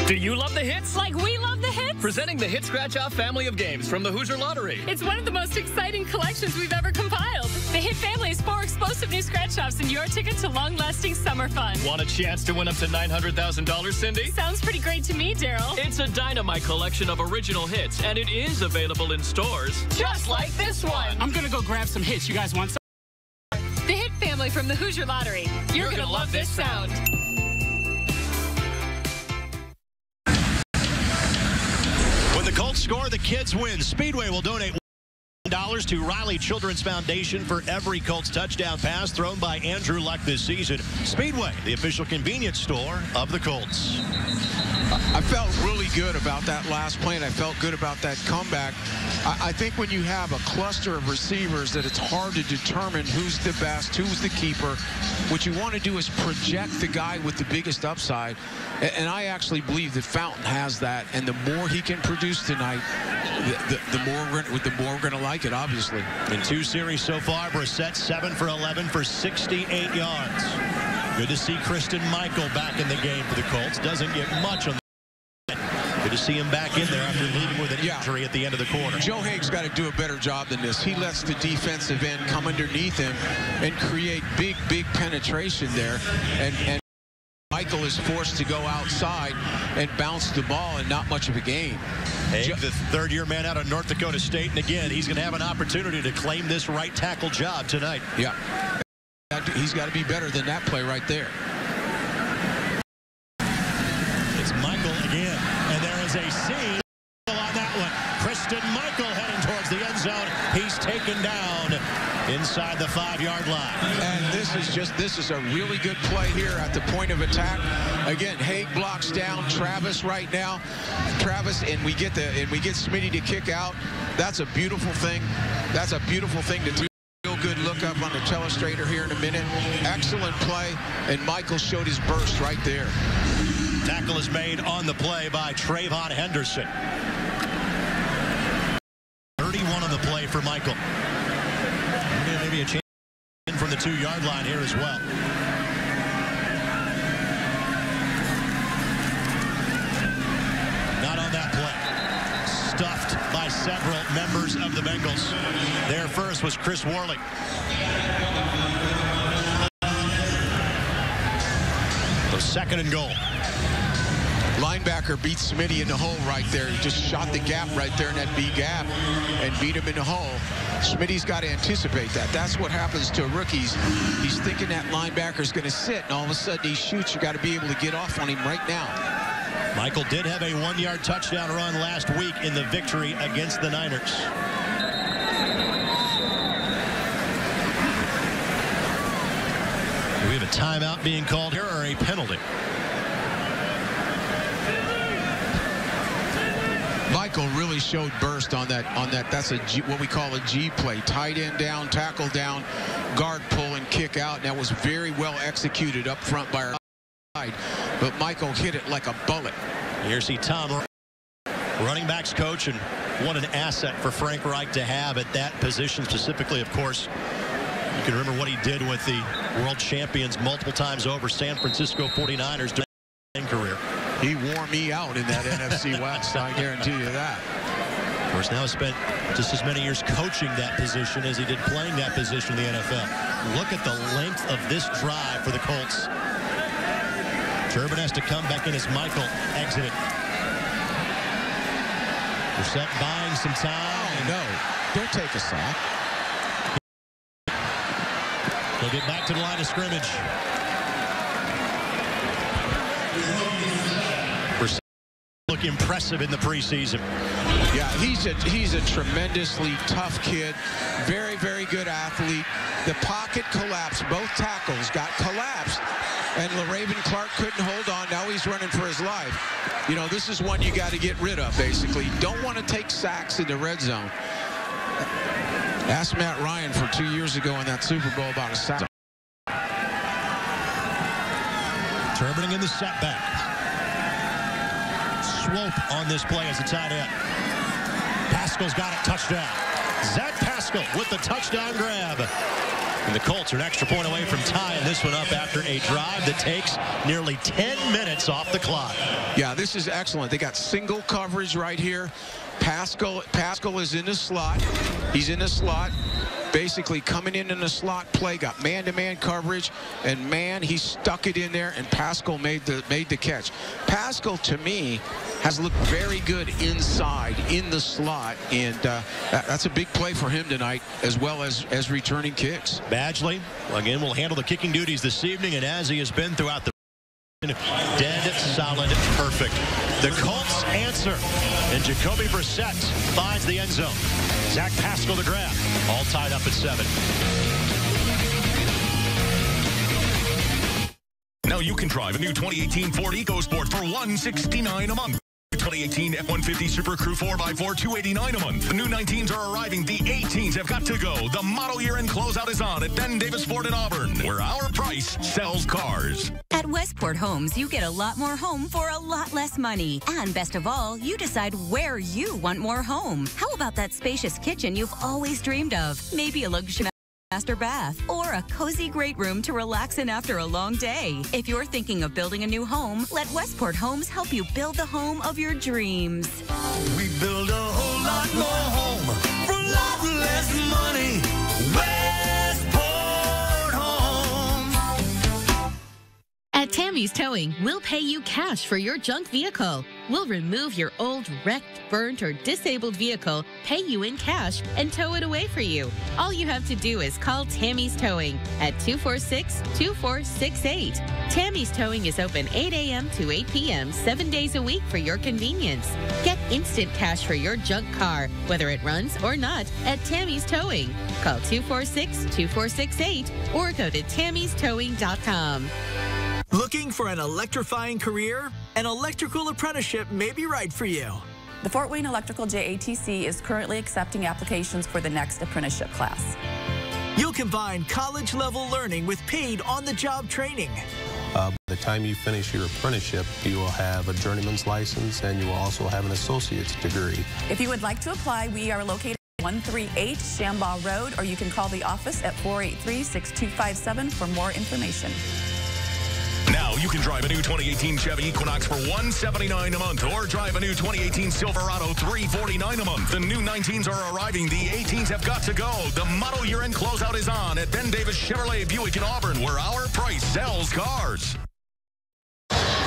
Do you love the hits? Like we love the hits? Presenting the Hit Scratch-Off family of games from the Hoosier Lottery. It's one of the most exciting collections we've ever compiled. The Hit family is 4 explosive new scratch-offs and your ticket to long-lasting summer fun. Want a chance to win up to $900,000, Cindy? Sounds pretty great to me, Daryl. It's a dynamite collection of original hits, and it is available in stores. Just like this one. I'm gonna go grab some hits. You guys want some? The Hit family from the Hoosier Lottery. You're gonna love this sound. When the Colts score, the kids win. Speedway will donate $1 to Riley Children's Foundation for every Colts touchdown pass thrown by Andrew Luck this season. Speedway, the official convenience store of the Colts. I felt really good about that last play, and I felt good about that comeback. I think when you have a cluster of receivers that it's hard to determine who's the best, who's the keeper. What you want to do is project the guy with the biggest upside, and I actually believe that Fountain has that, and the more he can produce tonight, the more we're going to like it, obviously. In 2 series so far, Brissett 7 for 11 for 68 yards. Good to see Christian Michael back in the game for the Colts. Doesn't get much on the Good to see him back in there after leaving with an injury at the end of the quarter. Joe Haig's got to do a better job than this. He lets the defensive end come underneath him and create big penetration there. And Michael is forced to go outside and bounce the ball, and not much of a gain. Haig, the third-year man out of North Dakota State, and again, he's going to have an opportunity to claim this right tackle job tonight. Yeah. He's got to be better than that play right there. It's Michael again, and there is a scene on that one. Christian Michael heading towards the end zone. He's taken down inside the 5-yard line. And this is a really good play here at the point of attack. Again, Haig blocks down Travis right now. And we get Smitty to kick out. That's a beautiful thing. That's a beautiful thing to do. Real good look up on the telestrator here in a minute. Excellent play, and Michael showed his burst right there. Tackle is made on the play by Trayvon Henderson. 31 on the play for Michael. Maybe a change from the 2-yard line here as well. Not on that play. Stuffed by several members of the Bengals. There first was Chris Worley. So 2nd and goal. Linebacker beat Smitty in the hole right there. He just shot the gap right there in that B gap and beat him in the hole. Smitty's got to anticipate that. That's what happens to rookies. He's thinking that linebacker's going to sit, and all of a sudden he shoots. You got to be able to get off on him right now. Michael did have a 1-yard touchdown run last week in the victory against the Niners. We have a timeout being called here, or a penalty. Michael really showed burst on that. That's what we call a G play. Tight end down, tackle down, guard pull, and kick out, and that was very well executed up front by our side. But Michael hit it like a bullet. Here's Tom, running backs coach, and what an asset for Frank Reich to have at that position specifically. Of course, you can remember what he did with the world champions multiple times over, San Francisco 49ers during his career. He wore me out in that NFC West, I guarantee you that. Of course, now has spent just as many years coaching that position as he did playing that position in the NFL. Look at the length of this drive for the Colts. Turbin has to come back in as Michael exited. Brissett buying some time. Oh, no, don't take a sack. They'll get back to the line of scrimmage. Brissett look impressive in the preseason. Yeah, he's a tremendously tough kid. Very, very good athlete. The pocket collapsed. Both tackles got collapsed. And LaRaven Clark couldn't hold on. Now he's running for his life. You know, this is one you got to get rid of, basically. Don't want to take sacks in the red zone. Ask Matt Ryan for 2 years ago in that Super Bowl about a sack. Turbining in the setback. Swope on this play as a tight end. Pascal's got it. Touchdown. Zach Pascal with the touchdown grab. And the Colts are an extra point away from tying this one up after a drive that takes nearly 10 minutes off the clock. Yeah, this is excellent. They got single coverage right here. Pascal is in the slot. He's in the slot. Basically coming in the slot play, got man-to-man coverage, and man, he stuck it in there, and Pascal made the catch. Pascal, to me, has looked very good inside in the slot, and that's a big play for him tonight, as well as returning kicks. Badgley, again, will handle the kicking duties this evening, and as he has been throughout the dead, solid, perfect. The Colts answer, and Jacoby Brissett finds the end zone. Zach Pascal the grab, all tied up at 7. Now you can drive a new 2018 Ford EcoSport for $169 a month. 2018 F-150 Super Crew 4x4, $289 a month. The new 19s are arriving. The 18s have got to go. The model year-end closeout is on at Ben Davis Ford in Auburn, where our price sells cars. At Westport Homes, you get a lot more home for a lot less money. And best of all, you decide where you want more home. How about that spacious kitchen you've always dreamed of? Maybe a luxury master bath, or a cozy great room to relax in after a long day. If you're thinking of building a new home, let Westport Homes help you build the home of your dreams. We build a whole lot more home for a lot less money. Westport Homes. At Tammy's Towing, we'll pay you cash for your junk vehicle. We'll remove your old, wrecked, burnt, or disabled vehicle, pay you in cash, and tow it away for you. All you have to do is call Tammy's Towing at 246-2468. Tammy's Towing is open 8 a.m. to 8 p.m. 7 days a week for your convenience. Get instant cash for your junk car, whether it runs or not, at Tammy's Towing. Call 246-2468 or go to tammystowing.com. Looking for an electrifying career? An electrical apprenticeship may be right for you. The Fort Wayne Electrical JATC is currently accepting applications for the next apprenticeship class. You'll combine college-level learning with paid on-the-job training. By the time you finish your apprenticeship, you will have a journeyman's license and you will also have an associate's degree. If you would like to apply, we are located at 138 Shambaugh Road, or you can call the office at 483-6257 for more information. Now you can drive a new 2018 Chevy Equinox for $179 a month, or drive a new 2018 Silverado $349 a month. The new 19s are arriving. The 18s have got to go. The model year-end closeout is on at Ben Davis Chevrolet Buick in Auburn, where our price sells cars.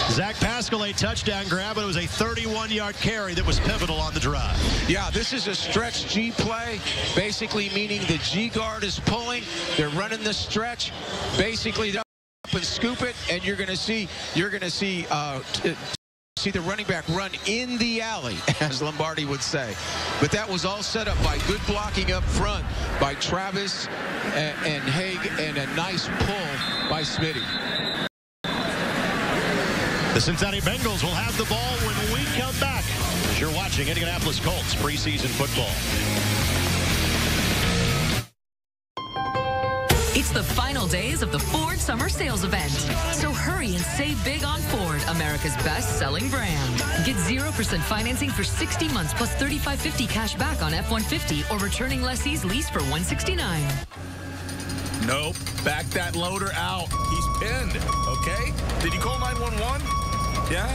Zach Pascal, a touchdown grab, but it was a 31-yard carry that was pivotal on the drive. Yeah, this is a stretch G play, basically meaning the G guard is pulling. They're running the stretch. Basically, they'll up and scoop it, and you're going to see the running back run in the alley, as Lombardi would say. But that was all set up by good blocking up front by Travis and Haig, and a nice pull by Smitty. The Cincinnati Bengals will have the ball when we come back, as you're watching Indianapolis Colts preseason football. It's the final days of the Ford Summer Sales Event. So hurry and save big on Ford, America's best-selling brand. Get 0% financing for 60 months plus $35.50 cash back on F-150 or returning lessee's lease for $169. Nope. Back that loader out. He's pinned. Okay? Did you call 911? Yeah?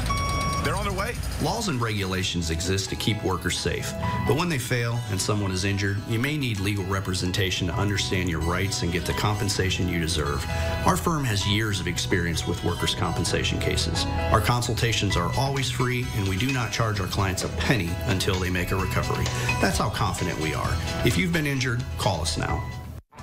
They're on their way? Laws and regulations exist to keep workers safe. But when they fail and someone is injured, you may need legal representation to understand your rights and get the compensation you deserve. Our firm has years of experience with workers' compensation cases. Our consultations are always free, and we do not charge our clients a penny until they make a recovery. That's how confident we are. If you've been injured, call us now.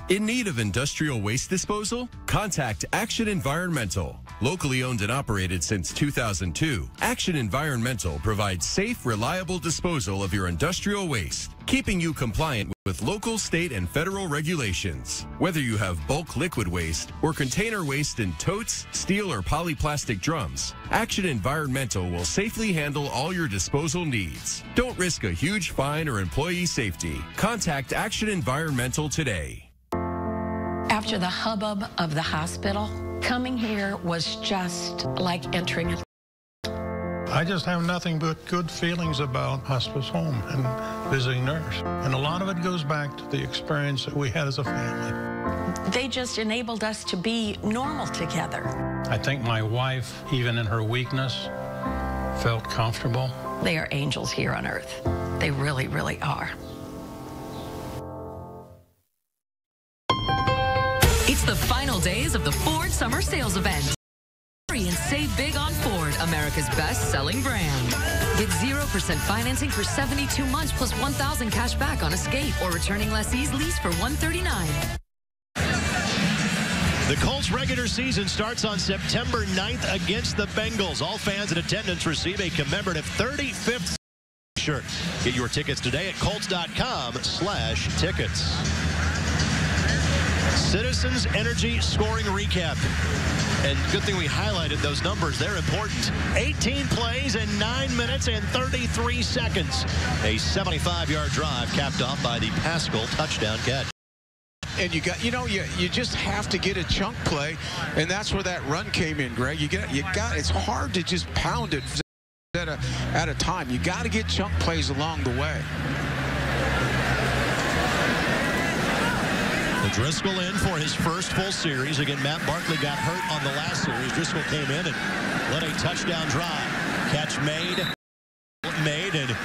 In need of industrial waste disposal? Contact Action Environmental. Locally owned and operated since 2002, Action Environmental provides safe, reliable disposal of your industrial waste, keeping you compliant with local, state, and federal regulations. Whether you have bulk liquid waste or container waste in totes, steel, or polyplastic drums, Action Environmental will safely handle all your disposal needs. Don't risk a huge fine or employee safety. Contact Action Environmental today. After the hubbub of the hospital, coming here was just like entering a... I just have nothing but good feelings about hospice home and visiting nurse. And a lot of it goes back to the experience that we had as a family. They just enabled us to be normal together. I think my wife, even in her weakness, felt comfortable. They are angels here on earth. They really, really are. It's the final days of the Ford Summer Sales Event. Hurry and save big on Ford, America's best-selling brand. Get 0% financing for 72 months plus $1,000 cash back on Escape or returning lessee's lease for $139. The Colts regular season starts on September 9th against the Bengals. All fans in attendance receive a commemorative 35th shirt. Get your tickets today at Colts.com/tickets. Citizens Energy scoring recap. And good thing we highlighted those numbers. They're important. 18 plays in 9 minutes and 33 seconds. A 75-yard drive capped off by the Pascal touchdown catch. And you just have to get a chunk play, and that's where that run came in, Greg. It's hard to just pound it at a time. You got to get chunk plays along the way. Driscoll in for his first full series. Again, Matt Barkley got hurt on the last series. Driscoll came in and led a touchdown drive. Catch made, and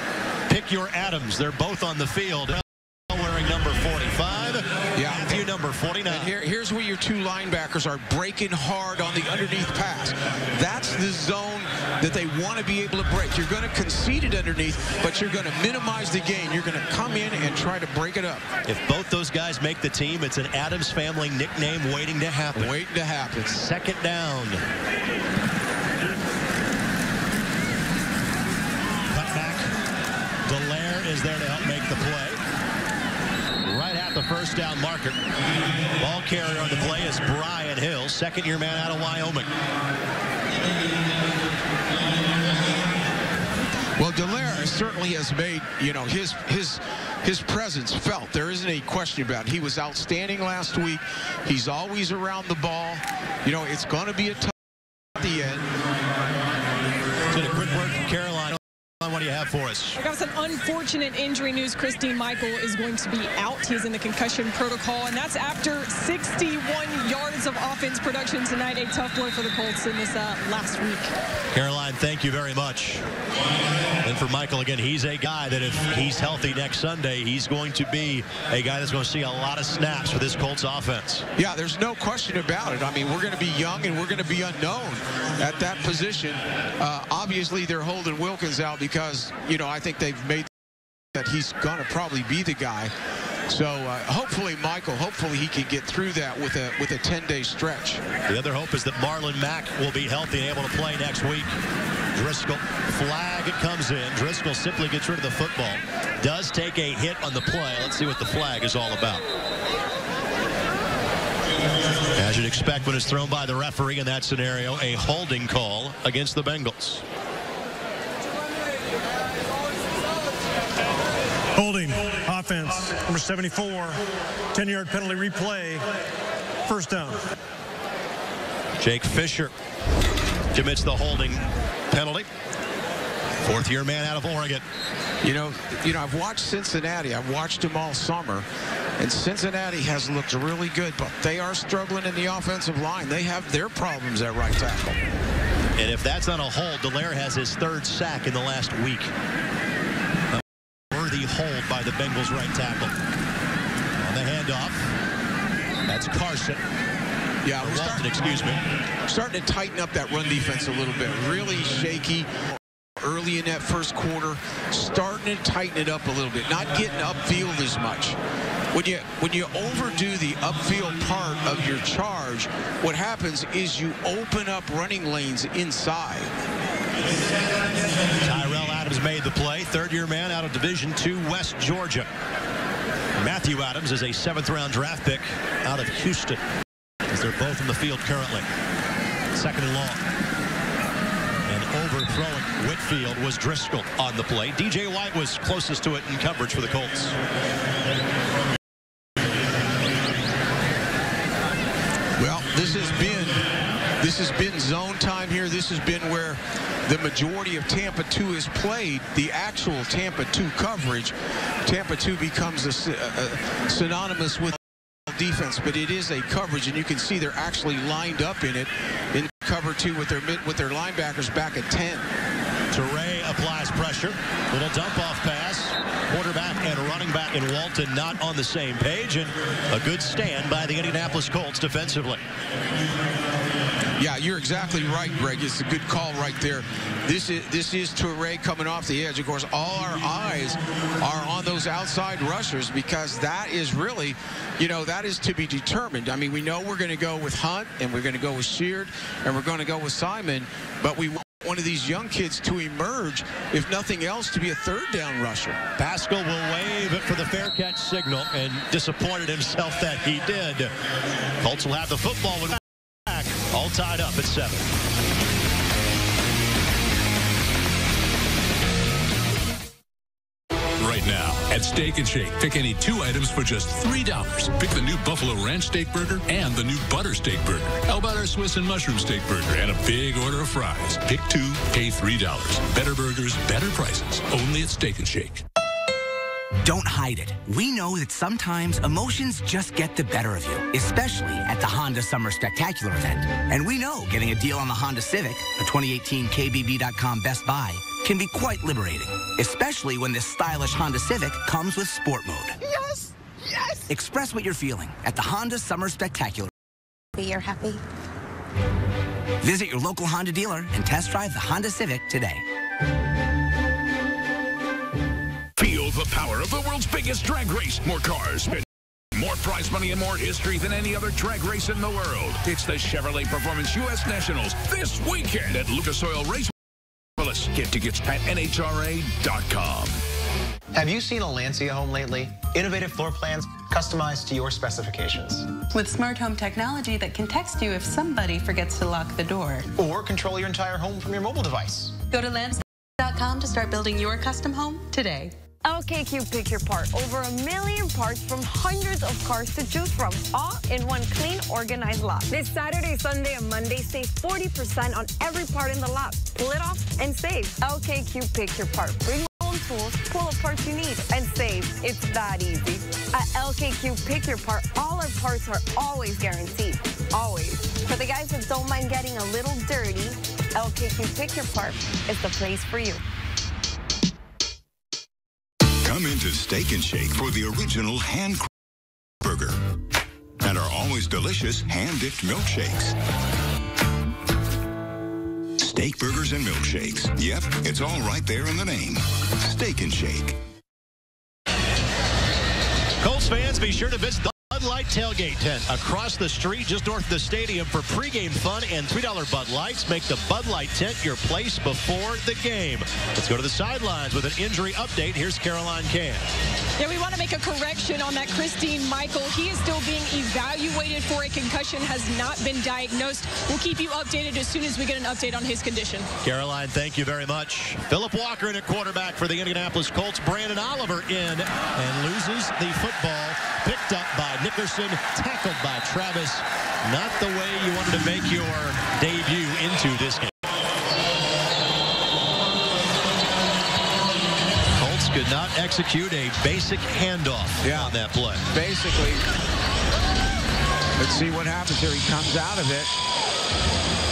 pick your Adams. They're both on the field. Wearing number 45. Yeah. Matthew, number 49. And here's where your two linebackers are breaking hard on the underneath pass. That's the zone that they want to be able to break. You're going to concede it underneath, but you're going to minimize the gain. You're going to come in and try to break it up. If both those guys make the team, it's an Adams family nickname waiting to happen. Waiting to happen. Second down. Cutback. Dallaire is there to help make the play. Right at the first down marker. Ball carrier on the play is Brian Hill, second-year man out of Wyoming. Well, Dallaire certainly has made, his presence felt. There isn't any question about it. He was outstanding last week. He's always around the ball. It's going to be a tough at the end. Did a quick word from Carolina. What do you have for us? I got some unfortunate injury news. Christine Michael is going to be out. He's in the concussion protocol, and that's after 61 yards of offense production tonight. A tough blow for the Colts in this last week. Caroline, thank you very much. And for Michael, again, he's a guy that if he's healthy next Sunday, he's going to be a guy that's going to see a lot of snaps for this Colts offense. Yeah, there's no question about it. I mean, we're going to be young and we're going to be unknown at that position. Obviously, they're holding Wilkins out because, I think they've made that he's going to probably be the guy. So hopefully, Michael, he can get through that with a 10-day stretch. The other hope is that Marlon Mack will be healthy and able to play next week. Driscoll, flag comes in. Driscoll simply gets rid of the football. Does take a hit on the play. Let's see what the flag is all about. As you'd expect when it's thrown by the referee in that scenario, a holding call against the Bengals. Holding, offense, number 74, 10-yard penalty replay. first down. Jake Fisher commits the holding penalty. Fourth-year man out of Oregon. You know, I've watched Cincinnati. I've watched them all summer. And Cincinnati has looked really good, but they are struggling in the offensive line. They have their problems at right tackle. And if that's on a hold, Dallaire has his third sack in the last week. A worthy hold by the Bengals right tackle. On the handoff, that's Carson. Yeah, we're starting to tighten up that run defense a little bit. Really shaky early in that first quarter. Starting to tighten it up a little bit. Not getting upfield as much. When you overdo the upfield part of your charge, what happens is you open up running lanes inside. Tyrell Adams made the play. Third-year man out of Division II West Georgia. Matthew Adams is a 7th-round draft pick out of Houston. As they're both in the field currently. Second and long. And overthrowing Whitfield was Driscoll on the play. DJ White was closest to it in coverage for the Colts. Well, this has been zone time here. This has been where the majority of Tampa 2 is played. The actual Tampa 2 coverage. Tampa 2 becomes synonymous with defense, but it is a coverage, and you can see they're actually lined up in it in cover 2 with their linebackers back at 10. Teray applies pressure. Little dump off pass. Quarterback and running back in Walton not on the same page, and a good stand by the Indianapolis Colts defensively. Yeah, you're exactly right, Greg. It's a good call right there. This is Teray coming off the edge. Of course, all our eyes are on those outside rushers because that is really, that is to be determined. I mean, we know we're going to go with Hunt, and we're going to go with Sheard, and we're going to go with Simon, but we want one of these young kids to emerge, if nothing else, to be a third down rusher. Pascal will wave it for the fair catch signal and disappointed himself that he did. Colts will have the football when back, all tied up at 7. Right now at Steak and Shake, pick any 2 items for just $3. Pick the new Buffalo Ranch Steak Burger and the new Butter Steak Burger. How about our Swiss and Mushroom Steak Burger and a big order of fries? Pick 2, pay $3. Better burgers, better prices. Only at Steak and Shake. Don't hide it. We know that sometimes emotions just get the better of you, especially at the Honda Summer Spectacular event. And we know getting a deal on the Honda Civic, a 2018 KBB.com Best Buy, can be quite liberating, especially when this stylish Honda Civic comes with Sport Mode. Yes! Yes! Express what you're feeling at the Honda Summer Spectacular. You're happy? Visit your local Honda dealer and test drive the Honda Civic today. Feel the power of the world's biggest drag race. More cars, more prize money, and more history than any other drag race in the world. It's the Chevrolet Performance U.S. Nationals this weekend at Lucas Oil Raceway. Get tickets at NHRA.com. Have you seen a Lancia home lately? Innovative floor plans customized to your specifications. With smart home technology that can text you if somebody forgets to lock the door. Or control your entire home from your mobile device. Go to Lancia.com to start building your custom home today. LKQ Pick Your Part. Over 1 million parts from hundreds of cars to choose from, all in one clean, organized lot. This Saturday, Sunday, and Monday, save 40% on every part in the lot. Pull it off and save. LKQ Pick Your Part. Bring your own tools, pull the parts you need, and save. It's that easy. At LKQ Pick Your Part, all our parts are always guaranteed. Always. For the guys that don't mind getting a little dirty, LKQ Pick Your Part is the place for you. Come into Steak and Shake for the original hand burger and our always delicious hand-dipped milkshakes. Steak burgers and milkshakes. Yep, it's all right there in the name. Steak and Shake. Colts fans, be sure to visit the Bud Light tailgate tent across the street just north of the stadium for pregame fun and $3 Bud Lights. Make the Bud Light tent your place before the game. Let's go to the sidelines with an injury update. Here's Caroline Can. Yeah, we want to make a correction on that Christine Michael. He is still being evaluated for a concussion, has not been diagnosed. We'll keep you updated as soon as we get an update on his condition. Caroline, thank you very much. Philip Walker in at quarterback for the Indianapolis Colts. Brandon Oliver in and loses the football, picked up by Nickerson tackled by Travis. Not the way you wanted to make your debut into this game. Colts could not execute a basic handoff on that play. Basically, let's see what happens here. He comes out of it.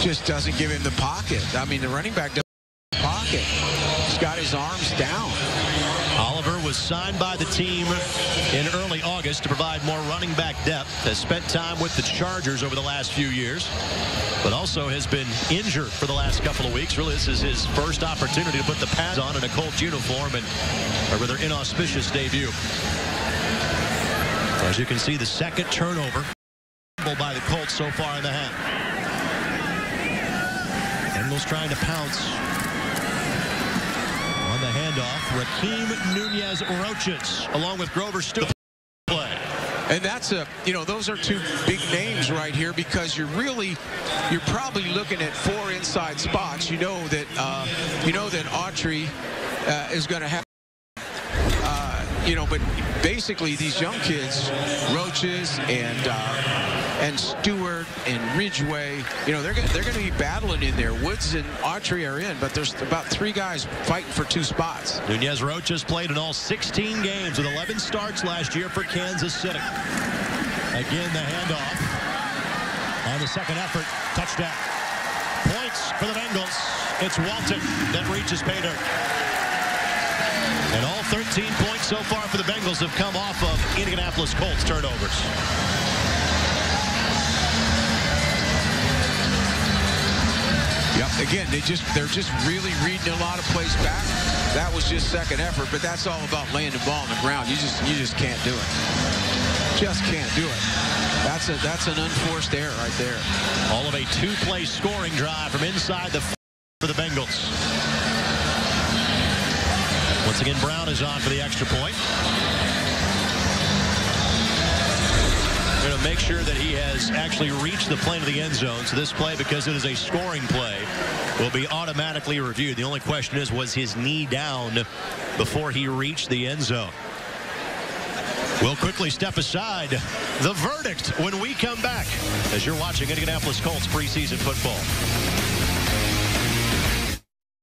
Just doesn't give him the pocket. I mean, the running back doesn't have the pocket. He's got his arms down. Oliver was signed by the team in early August to provide more running back depth. Has spent time with the Chargers over the last few years, but also has been injured for the last couple of weeks. Really, this is his first opportunity to put the pads on in a Colts uniform, and a rather inauspicious debut. As you can see, the second turnover by the Colts so far in the half. Bengals trying to pounce on the handoff. Raheem Nunez-Roches along with Grover Stewart play. And that's those are two big names right here, because you're probably looking at 4 inside spots. You know that Autry is going to have. But basically these young kids, Roaches and Stewart and Ridgeway, they're going to be battling in there. Woods and Autry are in, but there's about 3 guys fighting for 2 spots. Nunez-Roches played in all 16 games with 11 starts last year for Kansas City. Again, the handoff on the second effort, touchdown. Points for the Bengals. It's Walton that reaches pay dirt. And all 13 points so far for the Bengals have come off of Indianapolis Colts turnovers. Yep. Again, they're just really reading a lot of plays back. That was just second effort, but that's all about laying the ball on the ground. You just can't do it. Just can't do it. That's an unforced error right there. All of a 2-play scoring drive from inside the for the Bengals. Once again, Brown is on for the extra point. We're going to make sure that he has actually reached the plane of the end zone. So this play, because it is a scoring play, will be automatically reviewed. The only question is, was his knee down before he reached the end zone? We'll quickly step aside. The verdict when we come back, as you're watching Indianapolis Colts preseason football.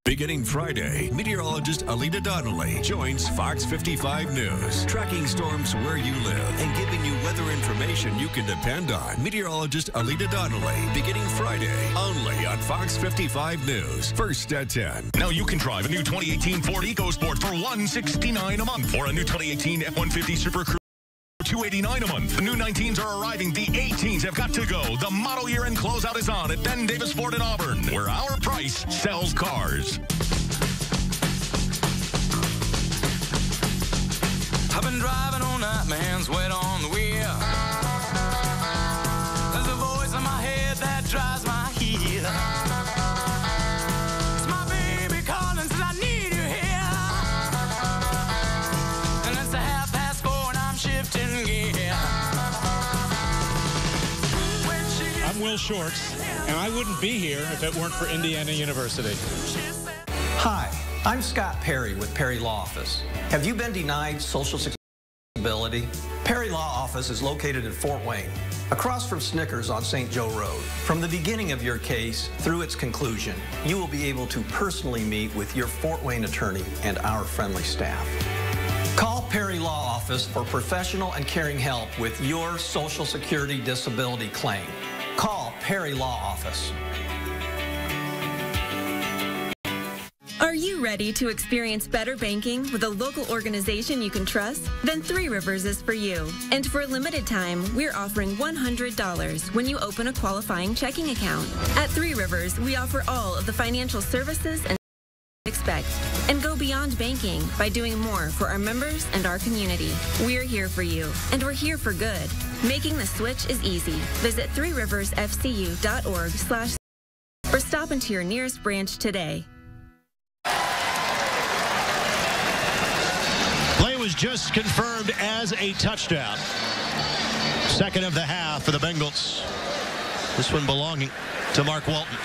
Beginning Friday, meteorologist Alita Donnelly joins Fox 55 News, tracking storms where you live and giving you weather information you can depend on. Meteorologist Alita Donnelly, beginning Friday, only on Fox 55 News, first at 10. Now you can drive a new 2018 Ford EcoSport for $169 a month, or a new 2018 F-150 Super Cruise $289 a month. The new 19s are arriving. The 18s have got to go. The model year end closeout is on at Ben Davis Ford in Auburn, where our price sells cars. I've been driving all night, my hands wet on the wheel. There's a voice in my head that drives my heel. It's my baby calling, says I need you here. And it's 4:30 and I'm shifting gear. I'm Will Shorts, and I wouldn't be here if it weren't for Indiana University. Hi, I'm Scott Perry with Perry Law Office. Have you been denied Social Security disability? Perry Law Office is located in Fort Wayne, across from Snickers on St. Joe Road. From the beginning of your case through its conclusion, you will be able to personally meet with your Fort Wayne attorney and our friendly staff. Call Perry Law Office for professional and caring help with your Social Security disability claim. Call Perry Law Office. Are you ready to experience better banking with a local organization you can trust? Then Three Rivers is for you. And for a limited time, we're offering $100 when you open a qualifying checking account. At Three Rivers, we offer all of the financial services and expect and go beyond banking by doing more for our members and our community. We're here for you, and we're here for good. Making the switch is easy. Visit threeriversfcu.org/ or stop into your nearest branch today. Play was just confirmed as a touchdown. Second of the half for the Bengals. This one belonging to Mark Walton.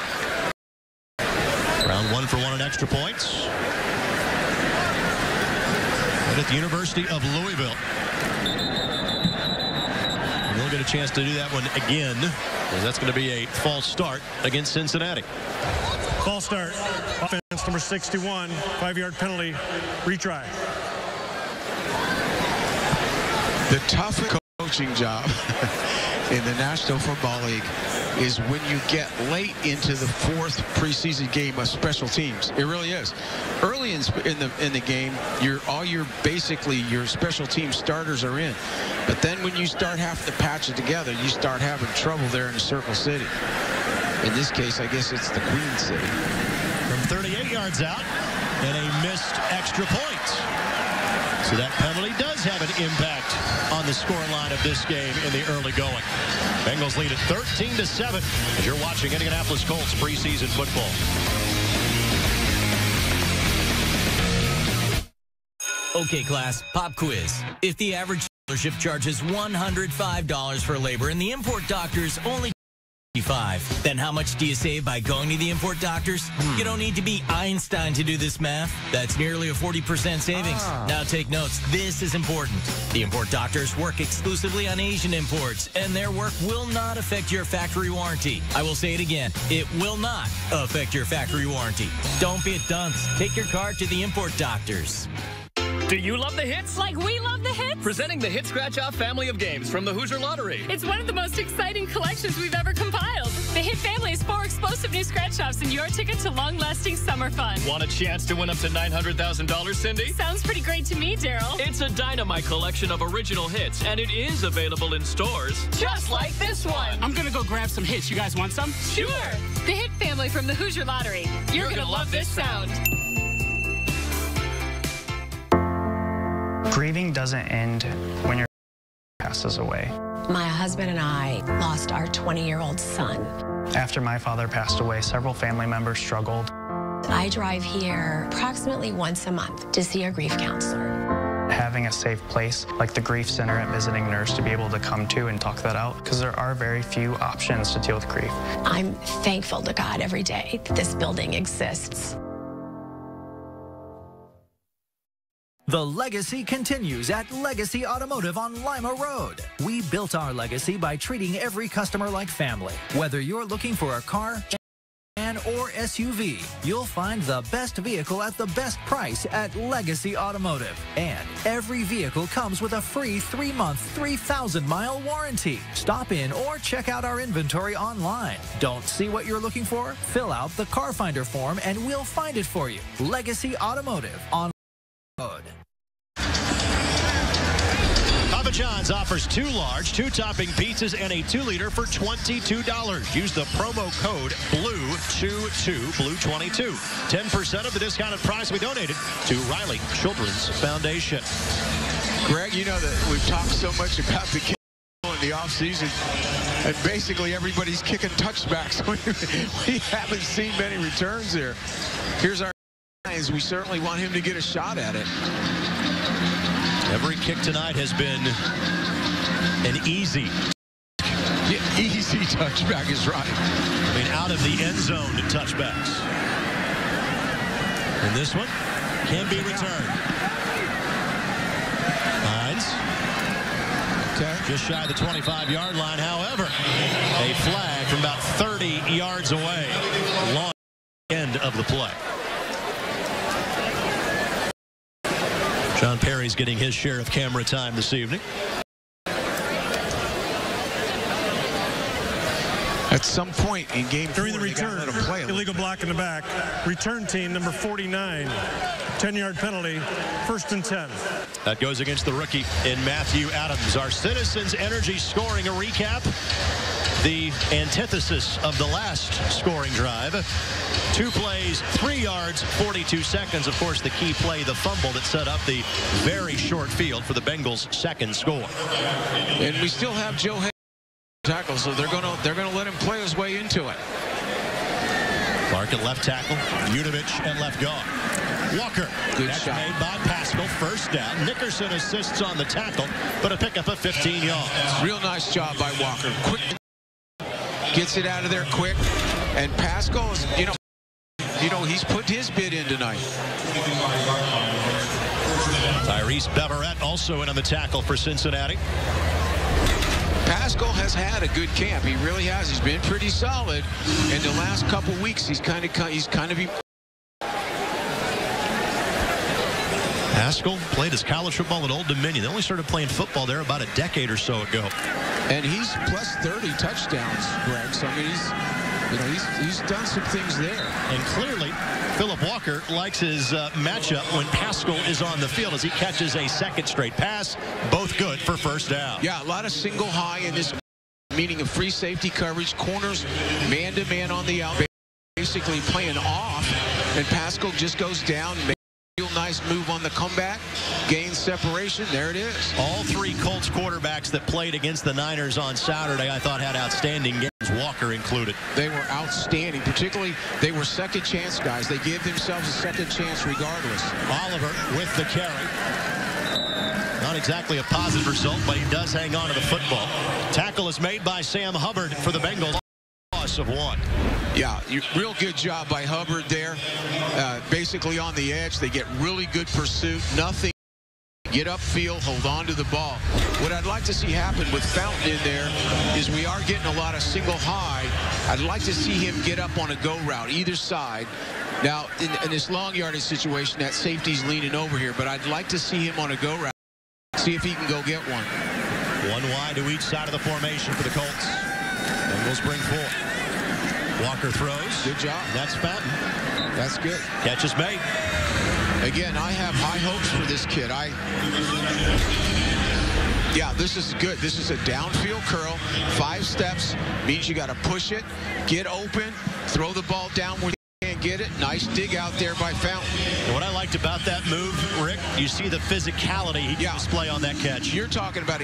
Round 1 for 1 on extra points. And at the University of Louisville. get a chance to do that one again. And that's going to be a false start against Cincinnati. False start. Offense number 61. 5-yard penalty. Retry. The toughest coaching job in the National Football League is when you get late into the 4th preseason game of special teams. It really is. Early in the game, basically your special team starters are in. But then when you start having to patch it together, you start having trouble there in the Circle City. In this case, I guess it's the Queen City. From 38 yards out, and a missed extra point. So that penalty does have an impact on the scoreline of this game in the early going. Bengals lead at 13-7 as you're watching Indianapolis Colts preseason football. Okay, class, pop quiz. If the average dealership charges $105 for labor and the import doctors only $55, then how much do you save by going to the import doctors? You don't need to be Einstein to do this math. That's nearly a 40% savings. Now take notes. This is important. The import doctors work exclusively on Asian imports, and their work will not affect your factory warranty. I will say it again. It will not affect your factory warranty. Don't be a dunce. Take your car to the import doctors. Do you love the hits? Like we love the hits? Presenting the Hit Scratch Off family of games from the Hoosier Lottery. It's one of the most exciting collections we've ever compiled. The Hit family is 4 explosive new scratch-offs and your ticket to long-lasting summer fun. Want a chance to win up to $900,000, Cindy? Sounds pretty great to me, Daryl. It's a dynamite collection of original hits, and it is available in stores. Just like this one. I'm gonna go grab some hits. You guys want some? Sure. The Hit family from the Hoosier Lottery. You're gonna love this sound. Grieving doesn't end when your passes away. My husband and I lost our 20-year-old son. After my father passed away, several family members struggled. I drive here approximately once a month to see a grief counselor. Having a safe place like the Grief Center at Visiting Nurse to be able to come to and talk that out, because there are very few options to deal with grief. I'm thankful to God every day that this building exists. The legacy continues at Legacy Automotive on Lima Road. We built our legacy by treating every customer like family. Whether you're looking for a car, van, or SUV, you'll find the best vehicle at the best price at Legacy Automotive. And every vehicle comes with a free 3-month, 3,000-mile warranty. Stop in or check out our inventory online. Don't see what you're looking for? Fill out the Car Finder form and we'll find it for you. Legacy Automotive on Road. Papa John's offers 2 large, 2-topping pizzas and a 2-liter for $22. Use the promo code BLUE22, BLUE22. 10% of the discounted price we donated to Riley Children's Foundation. Greg, you know that we've talked so much about the kick in the offseason, and basically everybody's kicking touchbacks. We haven't seen many returns there. Here's our guys. We certainly want him to get a shot at it. Every kick tonight has been an easy. Yeah, easy touchback is right. I mean, out of the end zone touchbacks. And this one can be returned. Hines. Okay. Just shy of the 25-yard line. However, a flag from about 30 yards away. Long end of the play. John Perry's getting his share of camera time this evening. At some point in game 4, during the return, illegal block in the back. Return team number 49. 10-yard penalty, 1st and 10. That goes against the rookie in Matthew Adams. Our Citizens Energy scoring a recap. The antithesis of the last scoring drive. 2 plays, 3 yards, 42 seconds. Of course, the key play, the fumble that set up the very short field for the Bengals' 2nd score. And we still have Joe Hay tackle, so they're gonna let him play his way into it. Clark at left tackle, Unovich at left guard. Walker, good shot made by Pascal, 1st down. Nickerson assists on the tackle, but a pickup of 15 yards. Real nice job by Walker. Quick, gets it out of there quick, and Pascal is, you know, he's put his bid in tonight. Tyrese Beverett also in on the tackle for Cincinnati. Pascal has had a good camp. He really has. He's been pretty solid. In the last couple weeks, he's kind of Pascal played his college football at Old Dominion. They only started playing football there about a decade or so ago. And he's plus 30 touchdowns, Greg. So I mean, he's done some things there. And clearly, Philip Walker likes his matchup when Pascal is on the field as he catches a second straight pass. Both good for first down. Yeah, a lot of single high in this, meaning of free safety coverage, corners man-to-man on the out, basically playing off, and Pascal just goes down. Real nice move on the comeback, gains separation. There it is. All three Colts quarterbacks that played against the Niners on Saturday, I thought had outstanding games, Walker included. They were outstanding. Particularly, they were second chance guys. They gave themselves a second chance regardless. Oliver with the carry. Not exactly a positive result, but he does hang on to the football. Tackle is made by Sam Hubbard for the Bengals. Loss of 1. Yeah, real good job by Hubbard there. Basically on the edge, they get really good pursuit. Nothing. Get upfield, hold on to the ball. What I'd like to see happen with Fountain in there is we are getting a lot of single high. I'd like to see him get up on a go route, either side. Now, in this long yardage situation, that safety's leaning over here, but I'd like to see him on a go route. See if he can go get one. One wide to each side of the formation for the Colts. Bengals bring 4. Walker throws. Good job. That's Fountain. That's good. Catch is made. Again, I have high hopes for this kid. Yeah, this is good. This is a downfield curl. 5 steps means you got to push it, get open, throw the ball down where you can't get it. Nice dig out there by Fountain. And what I liked about that move, Rick, you see the physicality he can display on that catch. You're talking about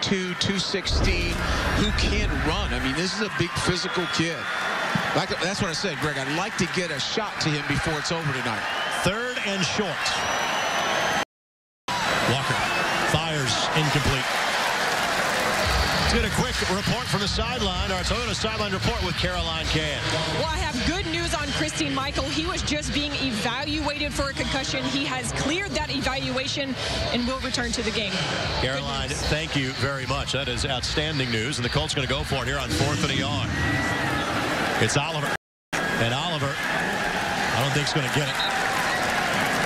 216, who can run. I mean, this is a big physical kid. That's what I said, Greg. I'd like to get a shot to him before it's over tonight. 3rd and short. Walker fires incomplete. Let's get a quick report from the sideline. Our Toyota sideline report with Caroline Can. Well, I have good news on Christine Michael. He was just being evaluated for a concussion. He has cleared that evaluation and will return to the game. Caroline, thank you very much. That is outstanding news. And the Colts going to go for it here on 4th and a yard. It's Oliver. And Oliver, I don't think he's going to get it.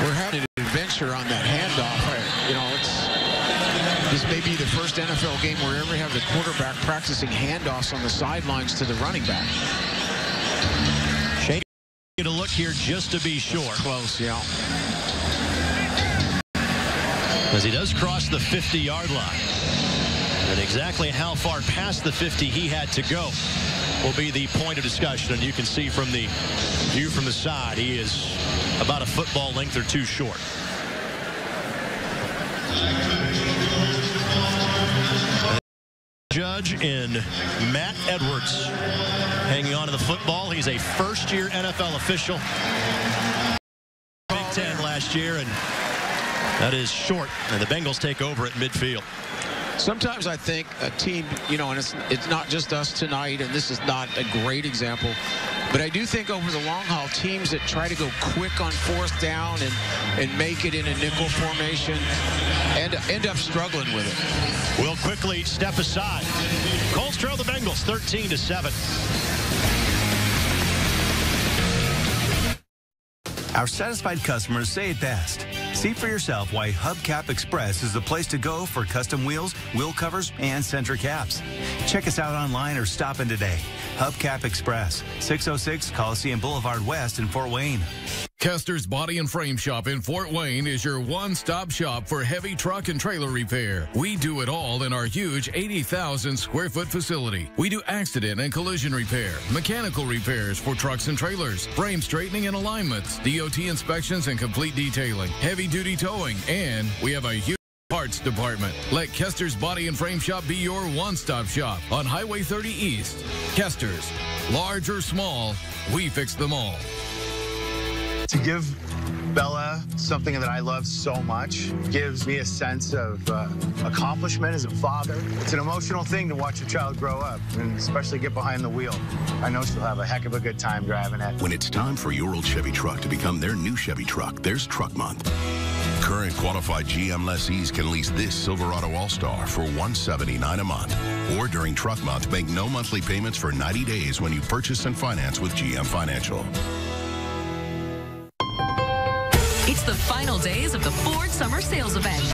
We're having an adventure on that handoff. You know, this may be the first NFL game where we ever have the quarterback practicing handoffs on the sidelines to the running back. Shane, to look here just to be sure. Close, yeah. As he does cross the 50-yard line. And exactly how far past the 50 he had to go will be the point of discussion. And you can see from the view from the side, he is about a football length or 2 short. Judge in Matt Edwards hanging on to the football. He's a first-year NFL official. Big Ten last year, and that is short. And the Bengals take over at midfield. Sometimes I think a team, you know, and it's not just us tonight, and this is not a great example, but I do think over the long haul, teams that try to go quick on 4th down and make it in a nickel formation end up struggling with it. We'll quickly step aside. Colts trail the Bengals 13-7. Our satisfied customers say it best. See for yourself why Hubcap Express is the place to go for custom wheels, wheel covers, and center caps. Check us out online or stop in today. Hubcap Express, 606 Coliseum Boulevard West in Fort Wayne. Kester's Body and Frame Shop in Fort Wayne is your one-stop shop for heavy truck and trailer repair. We do it all in our huge 80,000 square foot facility. We do accident and collision repair, mechanical repairs for trucks and trailers, frame straightening and alignments, DOT inspections and complete detailing, heavy-duty towing, and we have a huge parts department. Let Kester's Body and Frame Shop be your one-stop shop on Highway 30 East. Kester's, large or small, we fix them all. To give Bella something that I love so much gives me a sense of accomplishment as a father. It's an emotional thing to watch a child grow up, and especially get behind the wheel. I know she'll have a heck of a good time driving it. When it's time for your old Chevy truck to become their new Chevy truck, there's Truck Month. Current qualified GM lessees can lease this Silverado All-Star for $179 a month. Or during truck month, make no monthly payments for 90 days when you purchase and finance with GM Financial. It's the final days of the Ford Summer Sales Event.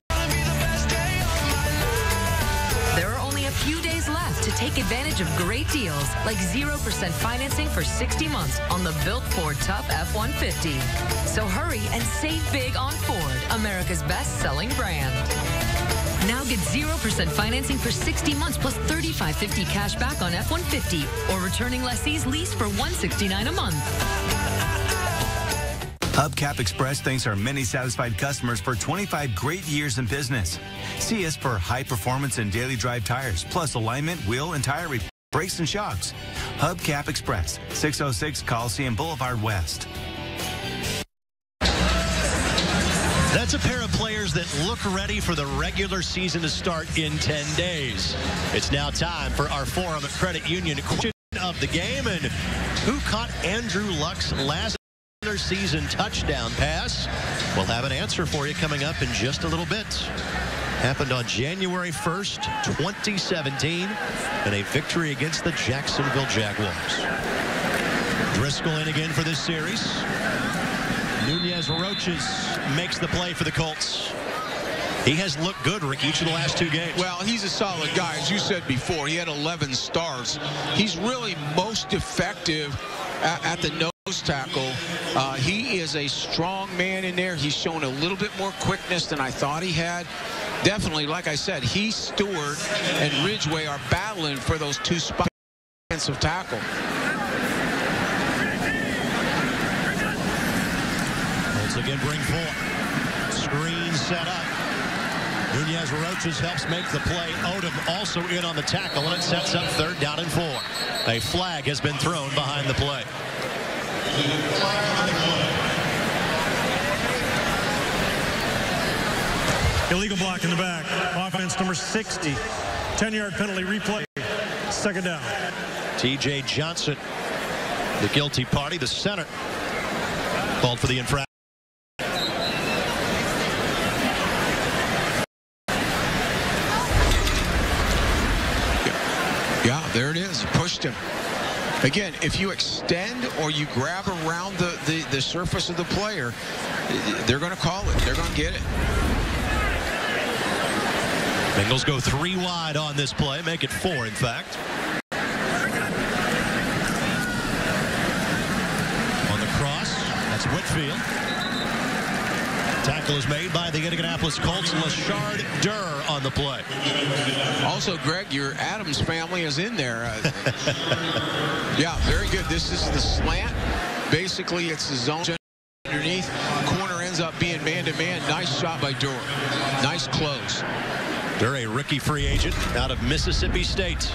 There are only a few days left to take advantage of great deals like 0% financing for 60 months on the built Ford Tough F-150. So hurry and save big on Ford, America's best-selling brand. Now get 0% financing for 60 months plus $35.50 cash back on F-150 or returning lessee's lease for $169 a month. Hubcap Express thanks our many satisfied customers for 25 great years in business. See us for high performance and daily drive tires, plus alignment, wheel, and tire repair, brakes and shocks. Hubcap Express, 606 Coliseum Boulevard West. That's a pair of players that look ready for the regular season to start in 10 days. It's now time for our Forum Credit Union question of the game. And who caught Andrew Luck's last season touchdown pass? We'll have an answer for you coming up in just a little bit. Happened on January 1st, 2017, in a victory against the Jacksonville Jaguars. Driscoll in again for this series. Nunez Roches makes the play for the Colts. He has looked good, Rick, each of the last two games. Well, he's a solid guy. As you said before, he had 11 starts. He's really most effective at the nose tackle. He is a strong man in there. He's shown a little bit more quickness than I thought he had. Definitely, like I said, he, Stewart, and Ridgeway are battling for those two spots of tackle. Once again, bring four. Screen set up. Nunez Roches helps make the play. Odom also in on the tackle, and it sets up 3rd down and 4. A flag has been thrown behind the play. Illegal block in the back. Offense number 60. 10-yard penalty replay. 2nd down. T.J. Johnson, the guilty party, the center, called for the infraction. Yeah, there it is. He pushed him. Again, if you extend or you grab around the surface of the player, they're going to call it. They're going to get it. Bengals go 3 wide on this play, make it 4, in fact. On the cross, that's Whitfield. Tackle is made by the Indianapolis Colts. Lashard Durr on the play. Also, Greg, your Adams family is in there. Yeah, very good. This is the slant. Basically, it's the zone underneath. Corner ends up being man-to-man. Nice shot by Durr. Nice close. Durr, a rookie free agent out of Mississippi State.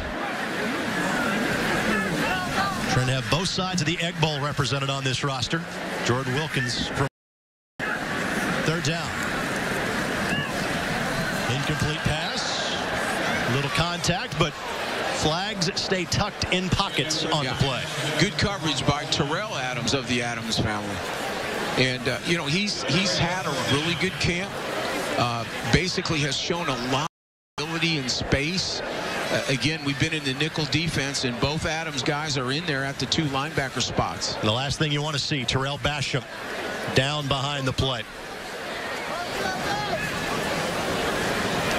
Trying to have both sides of the Egg Bowl represented on this roster. Jordan Wilkins from 3rd down. Incomplete pass. Little contact, but flags stay tucked in pockets on the play. Good coverage by Terrell Adams of the Adams family. And, you know, he's had a really good camp. Basically has shown a lot of ability in space. Again, we've been in the nickel defense, and both Adams guys are in there at the 2 linebacker spots. The last thing you want to see, Terrell Basham down behind the play.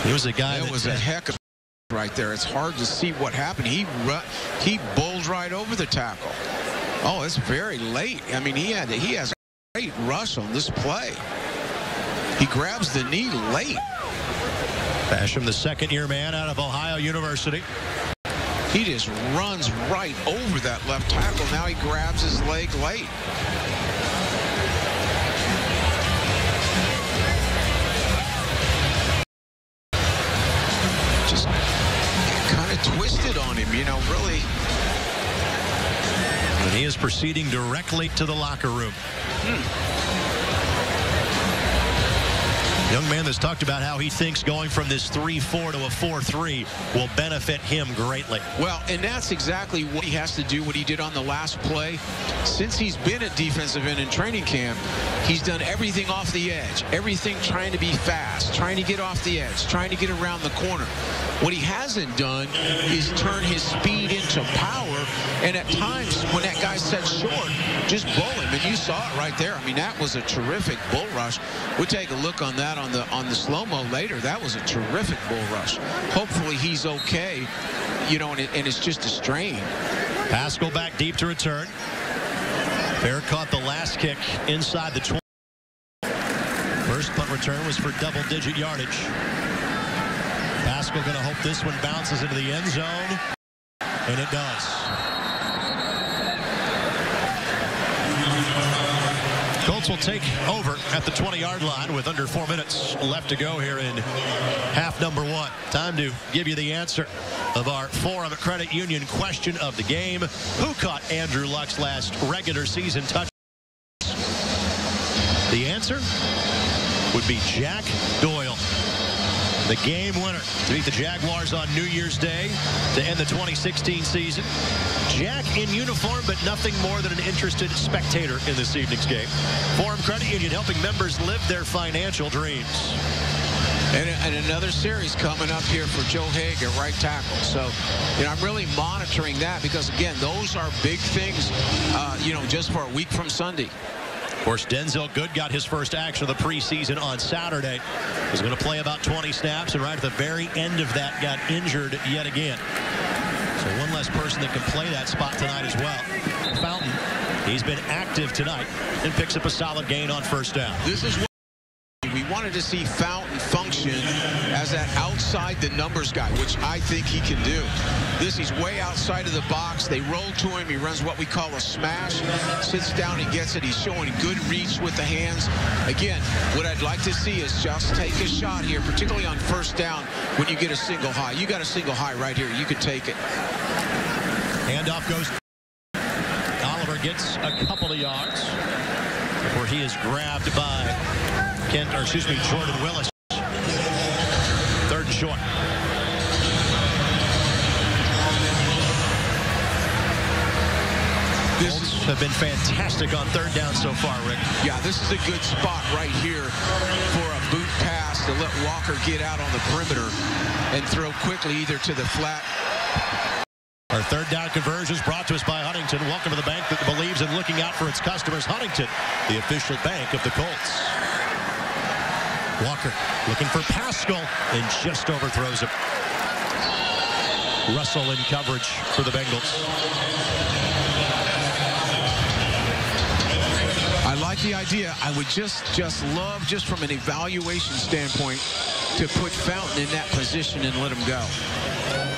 He was a guy that was a heck of right there. It's hard to see what happened. He bulged right over the tackle. Oh, it's very late. I mean, he has a great rush on this play. He grabs the knee late. Basham, the 2nd-year man out of Ohio University. He just runs right over that left tackle. Now he grabs his leg late. Just kind of twisted on him, you know, really. And he is proceeding directly to the locker room. Young man that's talked about how he thinks going from this 3-4 to a 4-3 will benefit him greatly. Well, and that's exactly what he has to do, what he did on the last play. Since he's been at defensive end in training camp, he's done everything off the edge, everything trying to be fast, trying to get off the edge, trying to get around the corner. What he hasn't done is turn his speed into power, and at times when that guy set short, just bull him, and you saw it right there. I mean, that was a terrific bull rush. We'll take a look on that on the slow-mo later. That was a terrific bull rush. Hopefully he's okay, you know, and it's just a strain. Pascal back deep to return. Bear caught the last kick inside the 20. First punt return was for double-digit yardage. Pascal going to hope this one bounces into the end zone, and it does. Colts will take over at the 20-yard line with under 4 minutes left to go here in half number 1. Time to give you the answer of our Forum Credit Union question of the game. Who caught Andrew Luck's last regular season touch? The answer would be Jack Doyle. The game winner to beat the Jaguars on New Year's Day to end the 2016 season. Jack in uniform, but nothing more than an interested spectator in this evening's game. Forum Credit Union helping members live their financial dreams. And another series coming up here for Joe Haig at right tackle. So, you know, I'm really monitoring that because, again, those are big things, you know, just for a week from Sunday. Of course, Denzel Good got his first action of the preseason on Saturday. He's going to play about 20 snaps, and right at the very end of that got injured yet again. So one less person that can play that spot tonight as well. Fountain, he's been active tonight and picks up a solid gain on first down. This is what we wanted to see Fountain function as that outside the numbers guy, which I think he can do. He's way outside of the box. They roll to him. He runs what we call a smash. Sits down and gets it. He's showing good reach with the hands. Again, what I'd like to see is just take a shot here, particularly on first down when you get a single high. You got a single high right here. You could take it. Handoff goes. Oliver gets a couple of yards before he is grabbed by Jordan Willis. Third and short. Colts have been fantastic on third down so far, Rick. Yeah, this is a good spot right here for a boot pass to let Walker get out on the perimeter and throw quickly either to the flat. Our third down conversions brought to us by Huntington. Welcome to the bank that believes in looking out for its customers. Huntington, the official bank of the Colts. Walker looking for Pascal and just overthrows him. Russell in coverage for the Bengals. I like the idea. I would just love, just from an evaluation standpoint, to put Fountain in that position and let him go.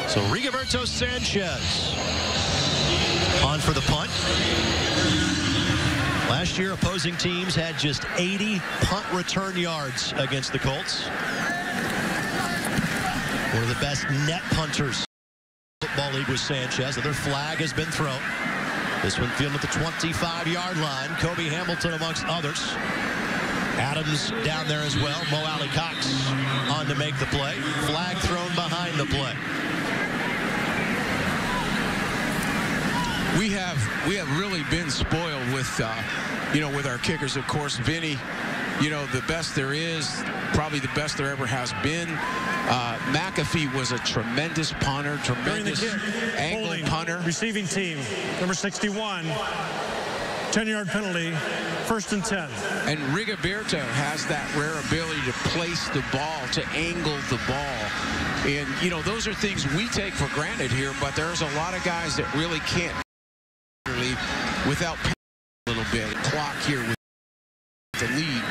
So Rigoberto Sanchez on for the punt. Last year, opposing teams had just 80 punt return yards against the Colts. One of the best net punters in the football league was Sanchez. Another flag has been thrown. This one fielded at the 25-yard line. Kobe Hamilton amongst others. Adams down there as well. Mo Alley Cox on to make the play. Flag thrown behind the play. We have really been spoiled with, you know, with our kickers. Of course, Vinny, you know, the best there is, probably the best there ever has been. McAfee was a tremendous punter, tremendous angle punter. Receiving team, number 61, 10-yard penalty, 1st and 10. And Rigoberto has that rare ability to place the ball, to angle the ball. And, you know, those are things we take for granted here, but there's a lot of guys that really can't without a little bit. Clock here with the lead.